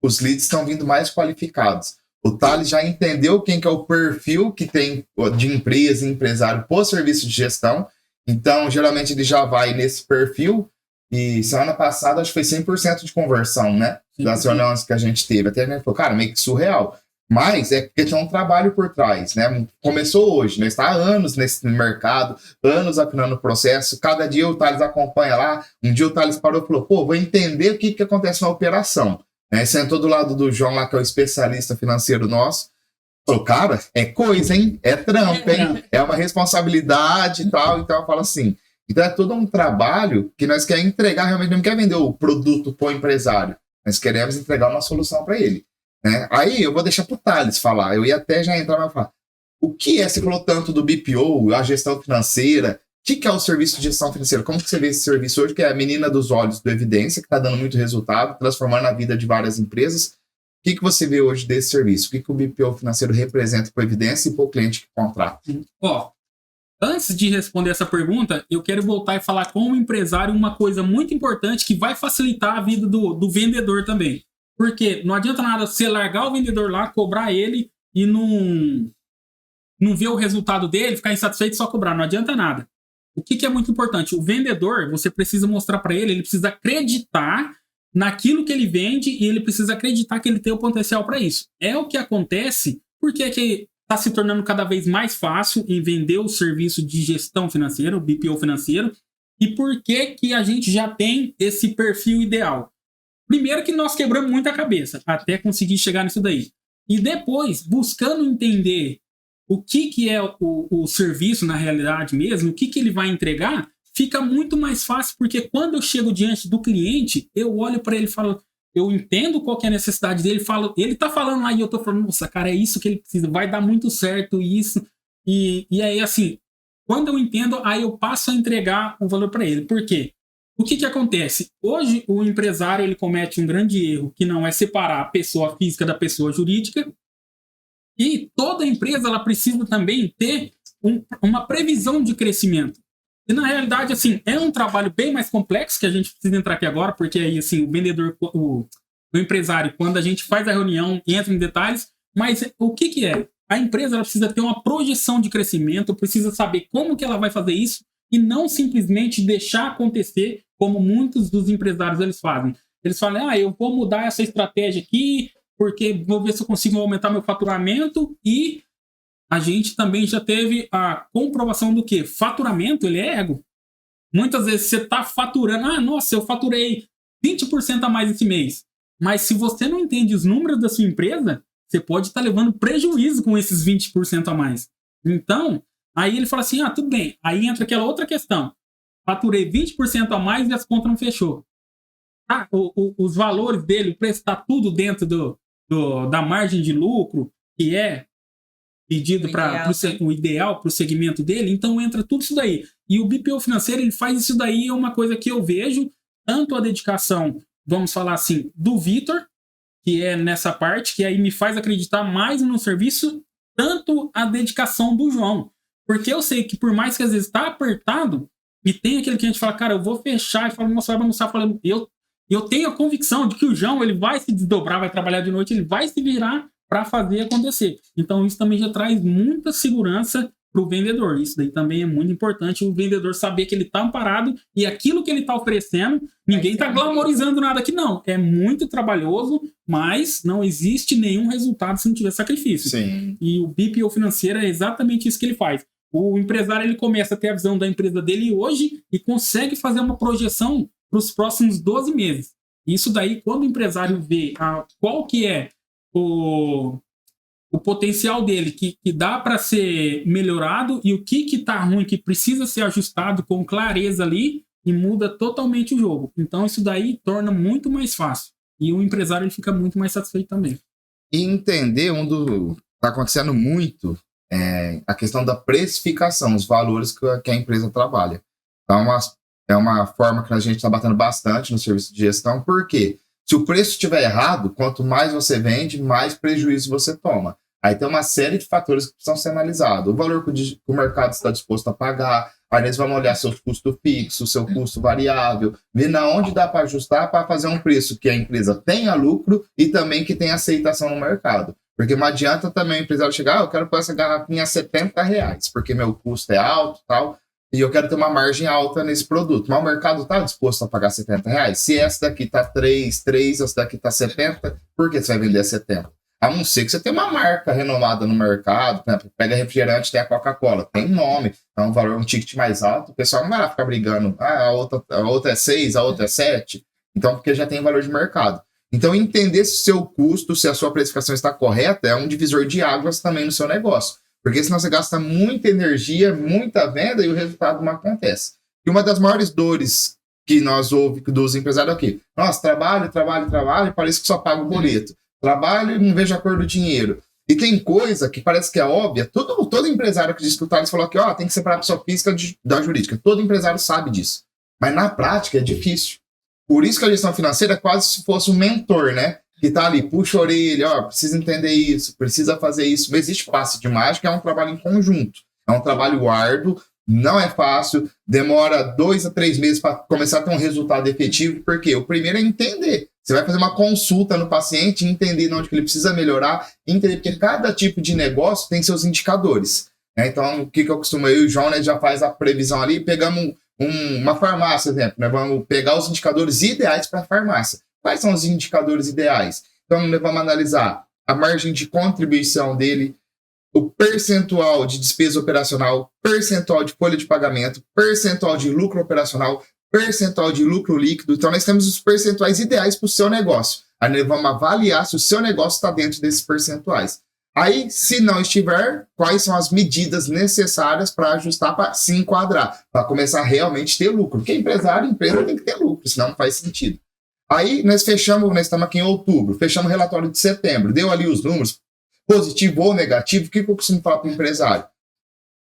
Os leads estão vindo mais qualificados. O Thales já entendeu quem que é o perfil que tem de empresa e empresário por serviço de gestão. Então, geralmente, ele já vai nesse perfil. E semana passada, acho que foi 100% de conversão, né? Das reuniões que a gente teve. Até a gente falou, cara, meio que surreal. Mas é porque tem um trabalho por trás, né? Começou hoje, né? Está há anos nesse mercado, anos afinando o processo. Cada dia o Thales acompanha lá. Um dia o Thales parou e falou, vou entender o que acontece na operação. Sentou do lado do João lá, que é o especialista financeiro nosso. Falou, cara, é coisa, hein? É trampo, hein? É uma responsabilidade e tal. Então eu falo assim. Então é todo um trabalho que nós queremos entregar, realmente não quer vender o produto para o empresário. Nós queremos entregar uma solução para ele. Né? Aí eu vou deixar para o Thales falar. Eu ia até já entrar e falar. O que é? Você falou tanto do BPO, a gestão financeira. O que é o serviço de gestão financeira? Como que você vê esse serviço hoje, que é a menina dos olhos do Evidência, que está dando muito resultado, transformando a vida de várias empresas? O que você vê hoje desse serviço? O que o BPO financeiro representa para a Evidência e para o cliente que contrata? Antes de responder essa pergunta, eu quero voltar e falar como empresário uma coisa muito importante que vai facilitar a vida do vendedor também. Porque não adianta nada você largar o vendedor lá, cobrar ele e não vê o resultado dele, ficar insatisfeito e só cobrar, não adianta nada. O que é muito importante? O vendedor, você precisa mostrar para ele precisa acreditar naquilo que ele vende e ele precisa acreditar que ele tem o potencial para isso. É o que acontece, porque está se tornando cada vez mais fácil em vender o serviço de gestão financeira, o BPO financeiro, e por que a gente já tem esse perfil ideal. Primeiro que nós quebramos muita cabeça até conseguir chegar nisso daí. E depois, buscando entender o que é o serviço na realidade mesmo, o que ele vai entregar, fica muito mais fácil, porque quando eu chego diante do cliente, eu olho para ele e falo, eu entendo qual que é a necessidade dele, ele tá falando lá e eu tô falando, nossa, cara, é isso que ele precisa, vai dar muito certo isso. E aí, assim, quando eu entendo, aí eu passo a entregar o valor para ele. Por quê? O que acontece? Hoje, o empresário ele comete um grande erro, que não é separar a pessoa física da pessoa jurídica, e toda empresa ela precisa também ter uma previsão de crescimento. E na realidade, assim, é um trabalho bem mais complexo que a gente precisa entrar aqui agora, porque aí, assim, o vendedor, o empresário, quando a gente faz a reunião, entra em detalhes, mas o que é? A empresa ela precisa ter uma projeção de crescimento, precisa saber como que ela vai fazer isso e não simplesmente deixar acontecer como muitos dos empresários eles fazem. Eles falam, eu vou mudar essa estratégia aqui, porque vou ver se eu consigo aumentar meu faturamento, e a gente também já teve a comprovação do que faturamento, ele é ego. Muitas vezes você está faturando, nossa, eu faturei 20% a mais esse mês. Mas se você não entende os números da sua empresa, você pode estar levando prejuízo com esses 20% a mais. Então, aí ele fala assim, tudo bem. Aí entra aquela outra questão. Faturei 20% a mais e as contas não fechou. Os valores dele, o preço está tudo dentro da margem de lucro, que é pedido para o ideal para o segmento dele, então entra tudo isso daí. E o BPO financeiro, ele faz isso daí, é uma coisa que eu vejo, tanto a dedicação, vamos falar assim, do Vitor, que é nessa parte, que aí me faz acreditar mais no serviço, tanto a dedicação do João. Porque eu sei que por mais que às vezes está apertado, e tem aquele que a gente fala, cara, eu vou fechar, e fala, nossa, vai almoçar, falando, eu tenho a convicção de que o João ele vai se desdobrar, vai trabalhar de noite, ele vai se virar para fazer acontecer. Então, isso também já traz muita segurança para o vendedor. Isso daí também é muito importante, o vendedor saber que ele está amparado e aquilo que ele está oferecendo, ninguém está glamorizando nada aqui, não. É muito trabalhoso, mas não existe nenhum resultado se não tiver sacrifício. Sim. E o BPO financeiro é exatamente isso que ele faz. O empresário ele começa a ter a visão da empresa dele hoje e consegue fazer uma projeção para os próximos 12 meses. Isso daí, quando o empresário vê qual que é o potencial dele, que dá para ser melhorado e o que está ruim, que precisa ser ajustado com clareza ali, e muda totalmente o jogo. Então, isso daí torna muito mais fácil. E o empresário ele fica muito mais satisfeito também. E entender está acontecendo muito a questão da precificação, os valores que a empresa trabalha. Então, é uma forma que a gente está batendo bastante no serviço de gestão, porque se o preço estiver errado, quanto mais você vende, mais prejuízo você toma. Aí tem uma série de fatores que precisam ser analisados. O valor que o mercado está disposto a pagar, aí eles vão olhar seus custos fixos, seu custo variável, ver na onde dá para ajustar para fazer um preço que a empresa tenha lucro e também que tenha aceitação no mercado. Porque não adianta também o empresário chegar, eu quero pôr essa garrafinha a R$70, porque meu custo é alto e tal, e eu quero ter uma margem alta nesse produto. Mas o mercado está disposto a pagar R$70? Se essa daqui está 3, essa daqui está 70, por que você vai vender a 70? A não ser que você tenha uma marca renomada no mercado, por exemplo, pega refrigerante, tem a Coca-Cola, tem nome, é um valor, um ticket mais alto, o pessoal não vai lá ficar brigando, a outra é 6, a outra é 7, então porque já tem valor de mercado. Então entender se o seu custo, se a sua precificação está correta, é um divisor de águas também no seu negócio. Porque senão você gasta muita energia, muita venda e o resultado não acontece. E uma das maiores dores que nós ouvimos dos empresários aqui, nossa, trabalho, parece que só paga o boleto. Trabalho e não vejo a cor do dinheiro. E tem coisa que parece que é óbvia. Todo empresário que diz que o Thales falou que tem que separar a pessoa física da jurídica. Todo empresário sabe disso. Mas na prática é difícil. Por isso que a gestão financeira é quase se fosse um mentor, né? Que tá ali, puxa a orelha, precisa entender isso, precisa fazer isso. Não existe passe de mágica, é um trabalho em conjunto. É um trabalho árduo, não é fácil, demora 2 a 3 meses para começar a ter um resultado efetivo, porque o primeiro é entender Você vai fazer uma consulta no paciente, entender onde que ele precisa melhorar, entender porque cada tipo de negócio tem seus indicadores. Né? Então, o que eu costumo... Eu e o João, né, já faz a previsão ali, pegamos uma farmácia, exemplo, né? Vamos pegar os indicadores ideais para a farmácia. Quais são os indicadores ideais? Então, nós vamos analisar a margem de contribuição dele, o percentual de despesa operacional, percentual de folha de pagamento, percentual de lucro operacional, percentual de lucro líquido. Então, nós temos os percentuais ideais para o seu negócio. Aí nós vamos avaliar se o seu negócio está dentro desses percentuais. Aí, se não estiver, quais são as medidas necessárias para ajustar, para se enquadrar, para começar a realmente ter lucro. Porque empresário, empresa tem que ter lucro, senão não faz sentido. Aí, nós estamos aqui em outubro, fechamos o relatório de setembro, deu ali os números, positivo ou negativo. O que eu costumo falar para o empresário?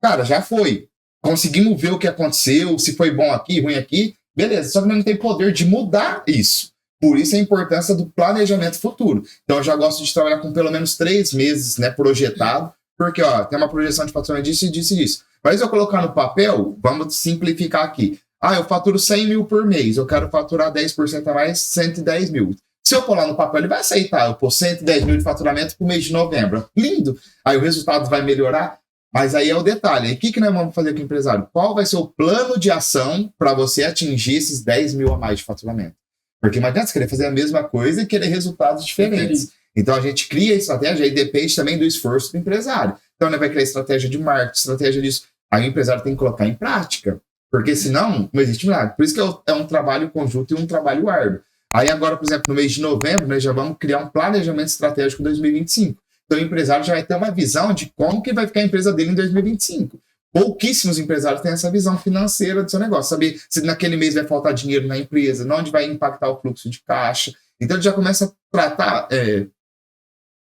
Cara, já foi. Conseguimos ver o que aconteceu, se foi bom aqui, ruim aqui, beleza. Só que não tem poder de mudar isso. Por isso a importância do planejamento futuro. Então eu já gosto de trabalhar com pelo menos 3 meses, né, projetado, porque tem uma projeção de faturamento disso e disso e disso. Mas eu colocar no papel, vamos simplificar aqui. Eu faturo 100 mil por mês, eu quero faturar 10% a mais, 110 mil. Se eu pôr lá no papel, ele vai aceitar. Eu pôr 110 mil de faturamento para o mês de novembro. Lindo! Aí o resultado vai melhorar. Mas aí é o detalhe. Aí o que nós vamos fazer com o empresário? Qual vai ser o plano de ação para você atingir esses 10 mil a mais de faturamento? Porque não adianta você querer fazer a mesma coisa e querer resultados diferentes. Então a gente cria a estratégia e depende também do esforço do empresário. Então ele vai criar estratégia de marketing, estratégia disso. Aí o empresário tem que colocar em prática. Porque senão não existe milagre. Por isso que é um trabalho conjunto e um trabalho árduo. Aí agora, por exemplo, no mês de novembro, nós já vamos criar um planejamento estratégico 2025. Então o empresário já vai ter uma visão de como que vai ficar a empresa dele em 2025. Pouquíssimos empresários têm essa visão financeira do seu negócio. Saber se naquele mês vai faltar dinheiro na empresa, onde vai impactar o fluxo de caixa. Então ele já começa a tratar,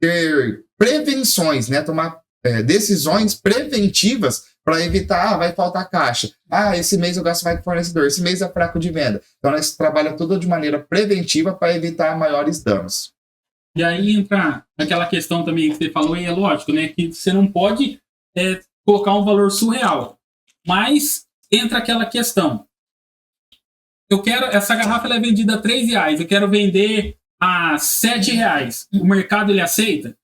ter prevenções, né? Tomar decisões preventivas para evitar, vai faltar caixa. Esse mês eu gasto mais com fornecedor, esse mês é fraco de venda. Então nós trabalhamos tudo de maneira preventiva para evitar maiores danos. E aí entra aquela questão também que você falou, e é lógico, né? Que você não pode colocar um valor surreal. Mas entra aquela questão. Essa garrafa ela é vendida a R$3, eu quero vender a R$7. O mercado ele aceita?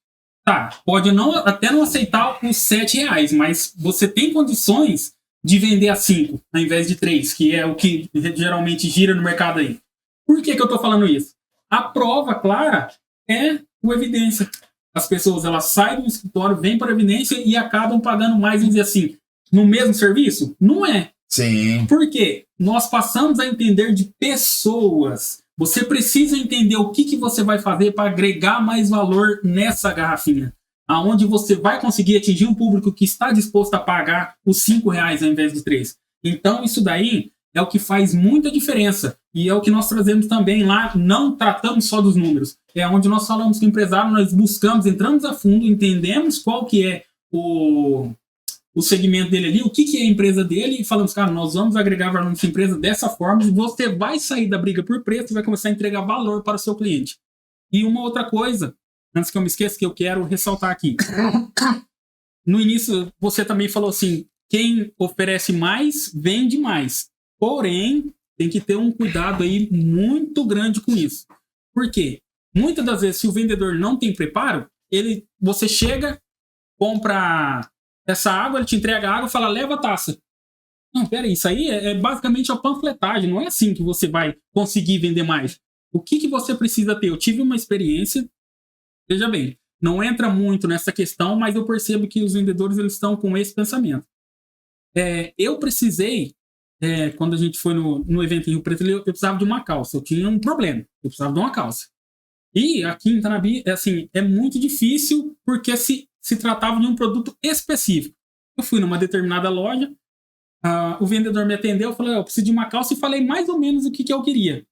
Tá, pode até não aceitar os R$7, mas você tem condições de vender a 5 ao invés de 3, que é o que geralmente gira no mercado aí. Por que eu tô falando isso? A prova clara é o evidência. As pessoas elas saem do escritório, vêm para a evidência e acabam pagando mais, vamos dizer assim, no mesmo serviço? Não é. Sim. Por quê? Nós passamos a entender de pessoas. Você precisa entender o que você vai fazer para agregar mais valor nessa garrafinha. Aonde você vai conseguir atingir um público que está disposto a pagar os R$5 ao invés de 3. Então, isso daí é o que faz muita diferença. E é o que nós trazemos também lá. Não tratamos só dos números. É onde nós falamos com o empresário, nós buscamos, entramos a fundo, entendemos qual que é o segmento dele ali, o que é a empresa dele, e falamos, cara, nós vamos agregar valor nessa empresa dessa forma, e você vai sair da briga por preço e vai começar a entregar valor para o seu cliente. E uma outra coisa, antes que eu me esqueça, que eu quero ressaltar aqui. No início, você também falou assim, quem oferece mais, vende mais. Porém, tem que ter um cuidado aí muito grande com isso. Por quê? Muitas das vezes, se o vendedor não tem preparo, você chega, compra essa água, ele te entrega a água e fala, leva a taça. Não, peraí, isso aí é basicamente a panfletagem, não é assim que você vai conseguir vender mais. O que você precisa ter? Eu tive uma experiência, veja bem, não entra muito nessa questão, mas eu percebo que os vendedores eles estão com esse pensamento. Eu precisei, quando a gente foi no evento em Rio Preto, eu precisava de uma calça, eu tinha um problema, eu precisava de uma calça. E aqui em Tanabi, é muito difícil, porque se tratava de um produto específico. Eu fui numa determinada loja, o vendedor me atendeu, eu falei, eu preciso de uma calça, e falei mais ou menos o que eu queria.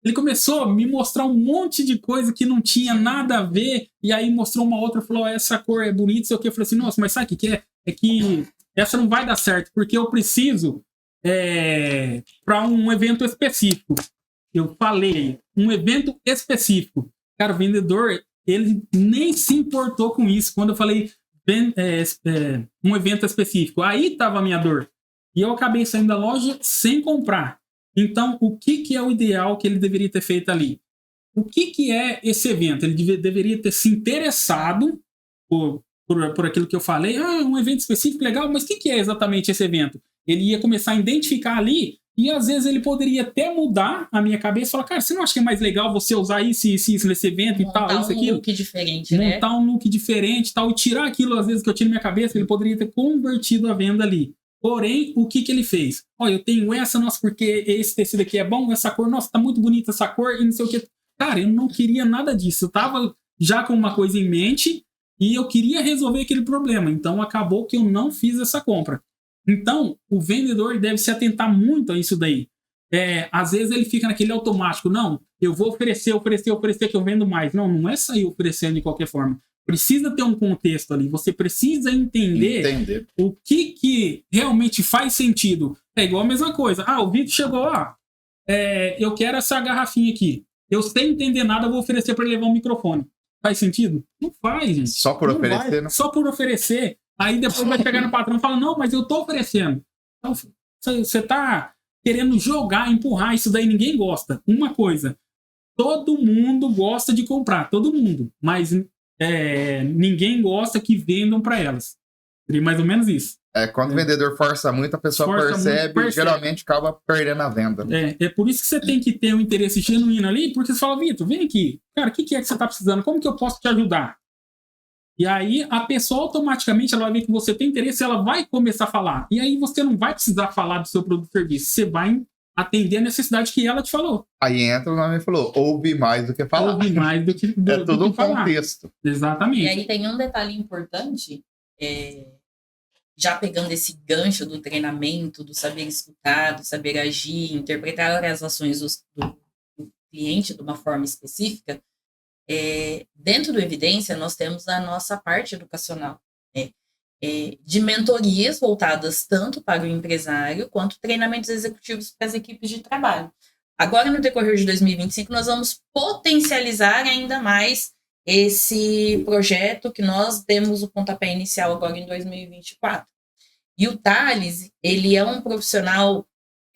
Ele começou a me mostrar um monte de coisa que não tinha nada a ver, e aí mostrou uma outra, falou, essa cor é bonita, sei o que. Eu falei assim, nossa, mas sabe o que é? É que essa não vai dar certo, porque eu preciso para um evento específico. Eu falei, um evento específico. Cara, o vendedor, ele nem se importou com isso. Quando eu falei um evento específico, aí estava a minha dor. E eu acabei saindo da loja sem comprar. Então, o que é o ideal que ele deveria ter feito ali? o que é esse evento? Ele deveria ter se interessado por aquilo que eu falei. Um evento específico, legal, mas o que é exatamente esse evento? Ele ia começar a identificar ali e às vezes ele poderia até mudar a minha cabeça e falar, cara, você não acha que é mais legal você usar isso nesse evento e tal, isso, aquilo? Montar um look diferente, né? Montar um look diferente e tal, e tirar aquilo às vezes que eu tiro na minha cabeça, ele poderia ter convertido a venda ali. Porém, o que ele fez? Eu tenho essa, nossa, porque esse tecido aqui é bom, essa cor, nossa, tá muito bonita essa cor e não sei o que. Cara, eu não queria nada disso. Eu tava já com uma coisa em mente e eu queria resolver aquele problema. Então, acabou que eu não fiz essa compra. Então, o vendedor deve se atentar muito a isso daí. Às vezes ele fica naquele automático. Não, eu vou oferecer que eu vendo mais. Não é sair oferecendo de qualquer forma. Precisa ter um contexto ali. Você precisa entender. O que realmente faz sentido. É igual a mesma coisa. O Vitor chegou, eu quero essa garrafinha aqui. Eu sem entender nada, eu vou oferecer para ele levar um microfone. Faz sentido? Não faz, gente. Só por oferecer, né? Só por oferecer. Aí depois vai pegar no patrão e fala, não, mas eu tô oferecendo. Então, você tá querendo jogar, empurrar, isso daí ninguém gosta. Uma coisa, todo mundo gosta de comprar, todo mundo. Mas ninguém gosta que vendam para elas. Seria mais ou menos isso. Quando o vendedor força muito, a pessoa percebe e geralmente acaba perdendo a venda. É por isso que você tem que ter um interesse genuíno ali, porque você fala, Vitor, vem aqui. Cara, o que é que você tá precisando? Como que eu posso te ajudar? E aí a pessoa automaticamente ela vai ver que você tem interesse e ela vai começar a falar. E aí você não vai precisar falar do seu produto ou serviço. Você vai atender a necessidade que ela te falou. Aí entra o nome e falou, ouve mais do que falar. Ouve mais do que é tudo um contexto. Exatamente. E aí tem um detalhe importante, já pegando esse gancho do treinamento, do saber escutar, do saber agir, interpretar as ações do cliente de uma forma específica. Dentro do Evidência, nós temos a nossa parte educacional, de mentorias voltadas tanto para o empresário quanto treinamentos executivos para as equipes de trabalho. Agora, no decorrer de 2025, nós vamos potencializar ainda mais esse projeto que nós demos o pontapé inicial agora em 2024. E o Thales, ele é um profissional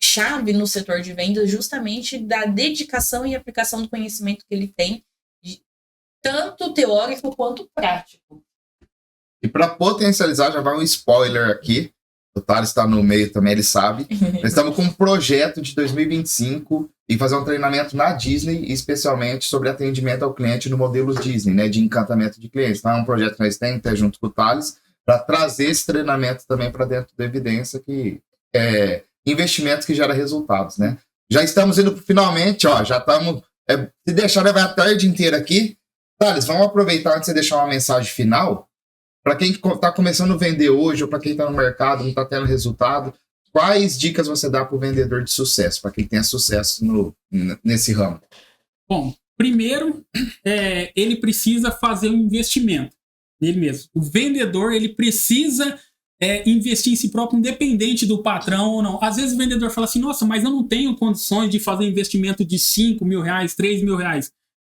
chave no setor de vendas justamente da dedicação e aplicação do conhecimento que ele tem, tanto teórico quanto prático. E para potencializar, já vai um spoiler aqui. O Thales está no meio também, ele sabe. Nós estamos com um projeto de 2025 e fazer um treinamento na Disney, especialmente sobre atendimento ao cliente no modelo Disney, né, de encantamento de clientes. Então é um projeto que nós temos, junto com o Thales, para trazer esse treinamento também para dentro da Evidência, que é investimento que gera resultados, né? Já estamos indo finalmente, já estamos... se deixar, vai a tarde inteira aqui. Thales, vamos aproveitar antes de você deixar uma mensagem final. Para quem está começando a vender hoje, ou para quem está no mercado, não está tendo resultado, quais dicas você dá para o vendedor de sucesso, para quem tenha sucesso nesse ramo? Bom, primeiro, ele precisa fazer um investimento nele mesmo. O vendedor, ele precisa investir em si próprio, independente do patrão ou não. Às vezes o vendedor fala assim, nossa, mas eu não tenho condições de fazer investimento de R$5 mil, R$3 mil.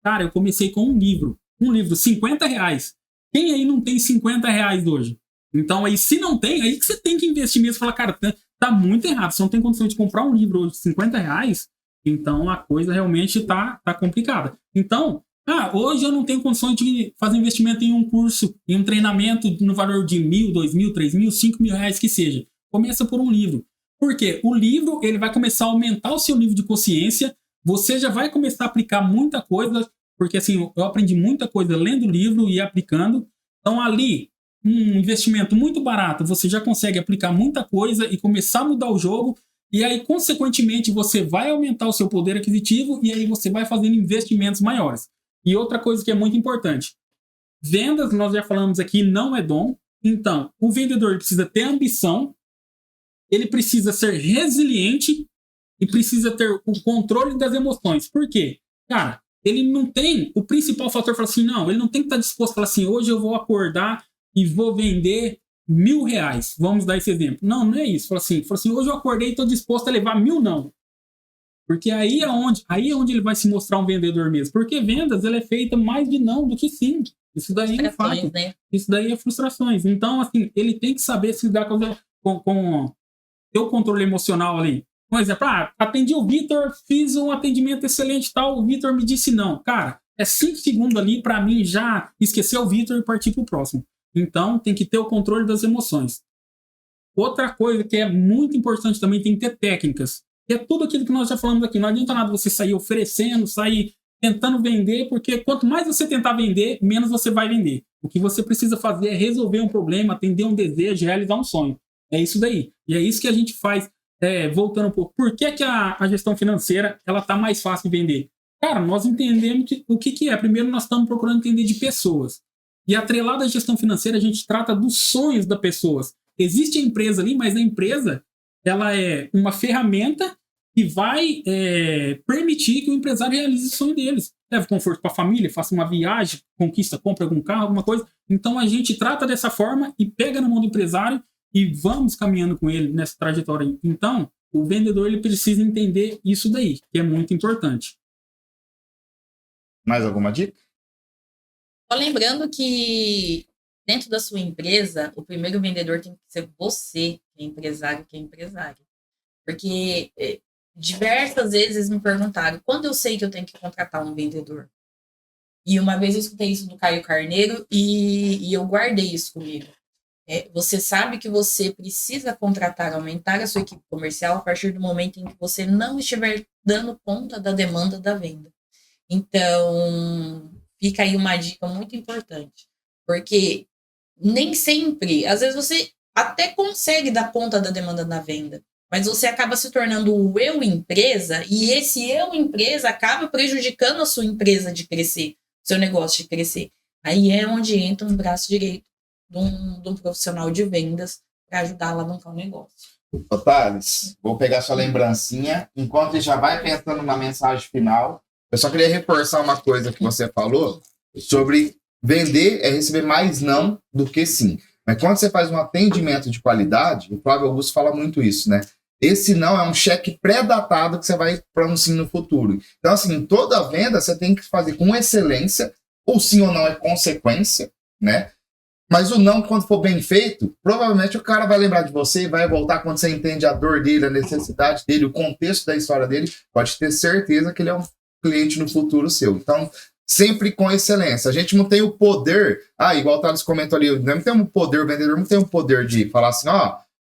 Cara, eu comecei com um livro, R$50. Quem aí não tem R$50 hoje? Então, aí, se não tem, aí que você tem que investir mesmo. Fala, cara, tá muito errado. Você não tem condição de comprar um livro hoje de R$50, então a coisa realmente tá complicada. Então, hoje eu não tenho condições de fazer investimento em um curso, em um treinamento no valor de R$1.000, R$2.000, R$3.000, R$5.000 que seja. Começa por um livro. Por quê? O livro, ele vai começar a aumentar o seu nível de consciência. Você já vai começar a aplicar muita coisa, porque assim, eu aprendi muita coisa lendo o livro e aplicando. Então ali, um investimento muito barato, você já consegue aplicar muita coisa e começar a mudar o jogo. E aí, consequentemente, você vai aumentar o seu poder aquisitivo e aí você vai fazendo investimentos maiores. E outra coisa que é muito importante, vendas, nós já falamos aqui, não é dom. Então, o vendedor precisa ter ambição, ele precisa ser resiliente e precisa ter o controle das emoções. Por quê? Cara, ele não tem o principal fator, fala assim, não, ele não tem que estar disposto a falar assim, hoje eu vou acordar e vou vender R$1.000. Vamos dar esse exemplo. Não é isso. Fala assim, hoje eu acordei e estou disposto a levar 1.000 não. Porque aí é onde ele vai se mostrar um vendedor mesmo. Porque vendas, ela é feita mais de não do que sim. Isso daí é fato. Né? Isso daí é frustrações. Então, assim, ele tem que saber se lidar com o controle emocional ali. Por exemplo, atendi o Vitor, fiz um atendimento excelente e tal, o Vitor me disse não. Cara, é 5 segundos ali para mim já esquecer o Vitor e partir pro próximo. Então, tem que ter o controle das emoções. Outra coisa que é muito importante também, tem que ter técnicas. Que é tudo aquilo que nós já falamos aqui. Não adianta nada você sair oferecendo, sair tentando vender, porque quanto mais você tentar vender, menos você vai vender. O que você precisa fazer é resolver um problema, atender um desejo, realizar um sonho. É isso daí. E é isso que a gente faz, voltando um pouco. Por que a gestão financeira ela tá mais fácil de vender? Cara, nós entendemos o que é. Primeiro, nós estamos procurando entender de pessoas. E atrelado à gestão financeira, a gente trata dos sonhos das pessoas. Existe a empresa ali, mas a empresa ela é uma ferramenta que vai permitir que o empresário realize o sonho deles. Leve conforto para a família, faça uma viagem, conquista, compra algum carro, alguma coisa. Então, a gente trata dessa forma e pega na mão do empresário e vamos caminhando com ele nessa trajetória. Então, o vendedor ele precisa entender isso daí, que é muito importante. Mais alguma dica? Só lembrando que dentro da sua empresa, o primeiro vendedor tem que ser você, que é empresário. Porque diversas vezes me perguntaram, quando eu sei que eu tenho que contratar um vendedor? E uma vez eu escutei isso do Caio Carneiro e eu guardei isso comigo. Você sabe que você precisa aumentar a sua equipe comercial a partir do momento em que você não estiver dando conta da demanda da venda. Então, fica aí uma dica muito importante. Porque nem sempre, às vezes você até consegue dar conta da demanda da venda, mas você acaba se tornando o eu empresa e esse eu empresa acaba prejudicando a sua empresa de crescer, seu negócio de crescer. Aí é onde entra um braço direito de um profissional de vendas para ajudar a alavancar o negócio. Ô, Thales, vou pegar sua lembrancinha, enquanto ele já vai pensando na mensagem final. Eu só queria reforçar uma coisa que você falou sobre vender é receber mais não do que sim. Mas quando você faz um atendimento de qualidade, o Flávio Augusto fala muito isso, né? Esse não é um cheque pré-datado que você vai para um sim no futuro. Então, assim, toda venda você tem que fazer com excelência, ou sim ou não é consequência, né? Mas o não, quando for bem feito, provavelmente o cara vai lembrar de você e vai voltar quando você entende a dor dele, a necessidade dele, o contexto da história dele. Pode ter certeza que ele é um cliente no futuro seu. Então, sempre com excelência. A gente não tem o poder, igual o Thales comentou ali, não tem o poder, o vendedor não tem o poder de falar assim,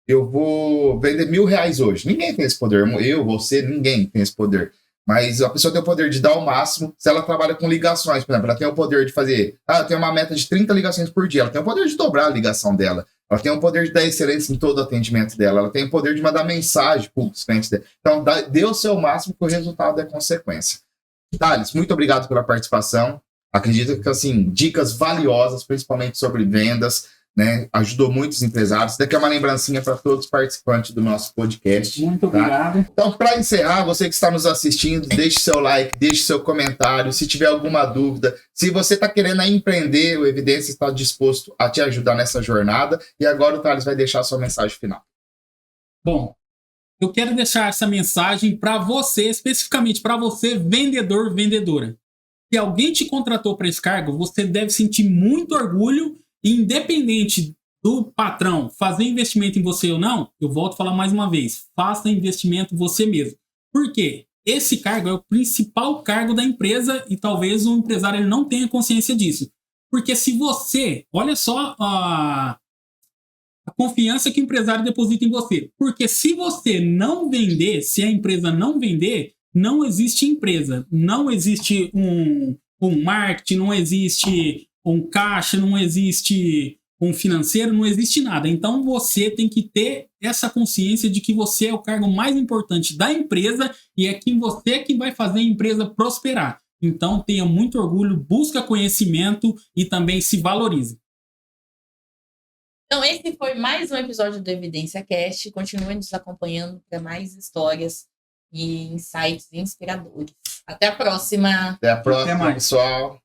eu vou vender R$1.000 hoje. Ninguém tem esse poder. Eu, você, ninguém tem esse poder. Mas a pessoa tem o poder de dar o máximo. Se ela trabalha com ligações, por exemplo, ela tem o poder de fazer... eu tenho uma meta de 30 ligações por dia. Ela tem o poder de dobrar a ligação dela. Ela tem o poder de dar excelência em todo o atendimento dela. Ela tem o poder de mandar mensagem para os clientes dela. Então, dê o seu máximo que o resultado é consequência. Thales, muito obrigado pela participação. Acredito que, assim, dicas valiosas, principalmente sobre vendas, né? Ajudou muitos empresários. Isso daqui é uma lembrancinha para todos os participantes do nosso podcast. Muito obrigado. Então, para encerrar, você que está nos assistindo, deixe seu like, deixe seu comentário. Se tiver alguma dúvida, se você está querendo empreender, o Evidência está disposto a te ajudar nessa jornada. E agora o Thales vai deixar a sua mensagem final. Bom, eu quero deixar essa mensagem para você, especificamente para você, vendedor, vendedora. Se alguém te contratou para esse cargo, você deve sentir muito orgulho. Independente do patrão fazer investimento em você ou não, eu volto a falar mais uma vez, faça investimento você mesmo. Por quê? Esse cargo é o principal cargo da empresa e talvez o empresário ele não tenha consciência disso. Porque se você, olha só a confiança que o empresário deposita em você. Porque se você não vender, se a empresa não vender, não existe empresa. Não existe um marketing, não existe um caixa, não existe um financeiro, não existe nada. Então você tem que ter essa consciência de que você é o cargo mais importante da empresa e é que você que vai fazer a empresa prosperar. Então tenha muito orgulho, busca conhecimento e também se valorize. Então esse foi mais um episódio do Evidência Cast. Continue nos acompanhando para mais histórias e insights inspiradores. Até a próxima! Até a próxima, pessoal!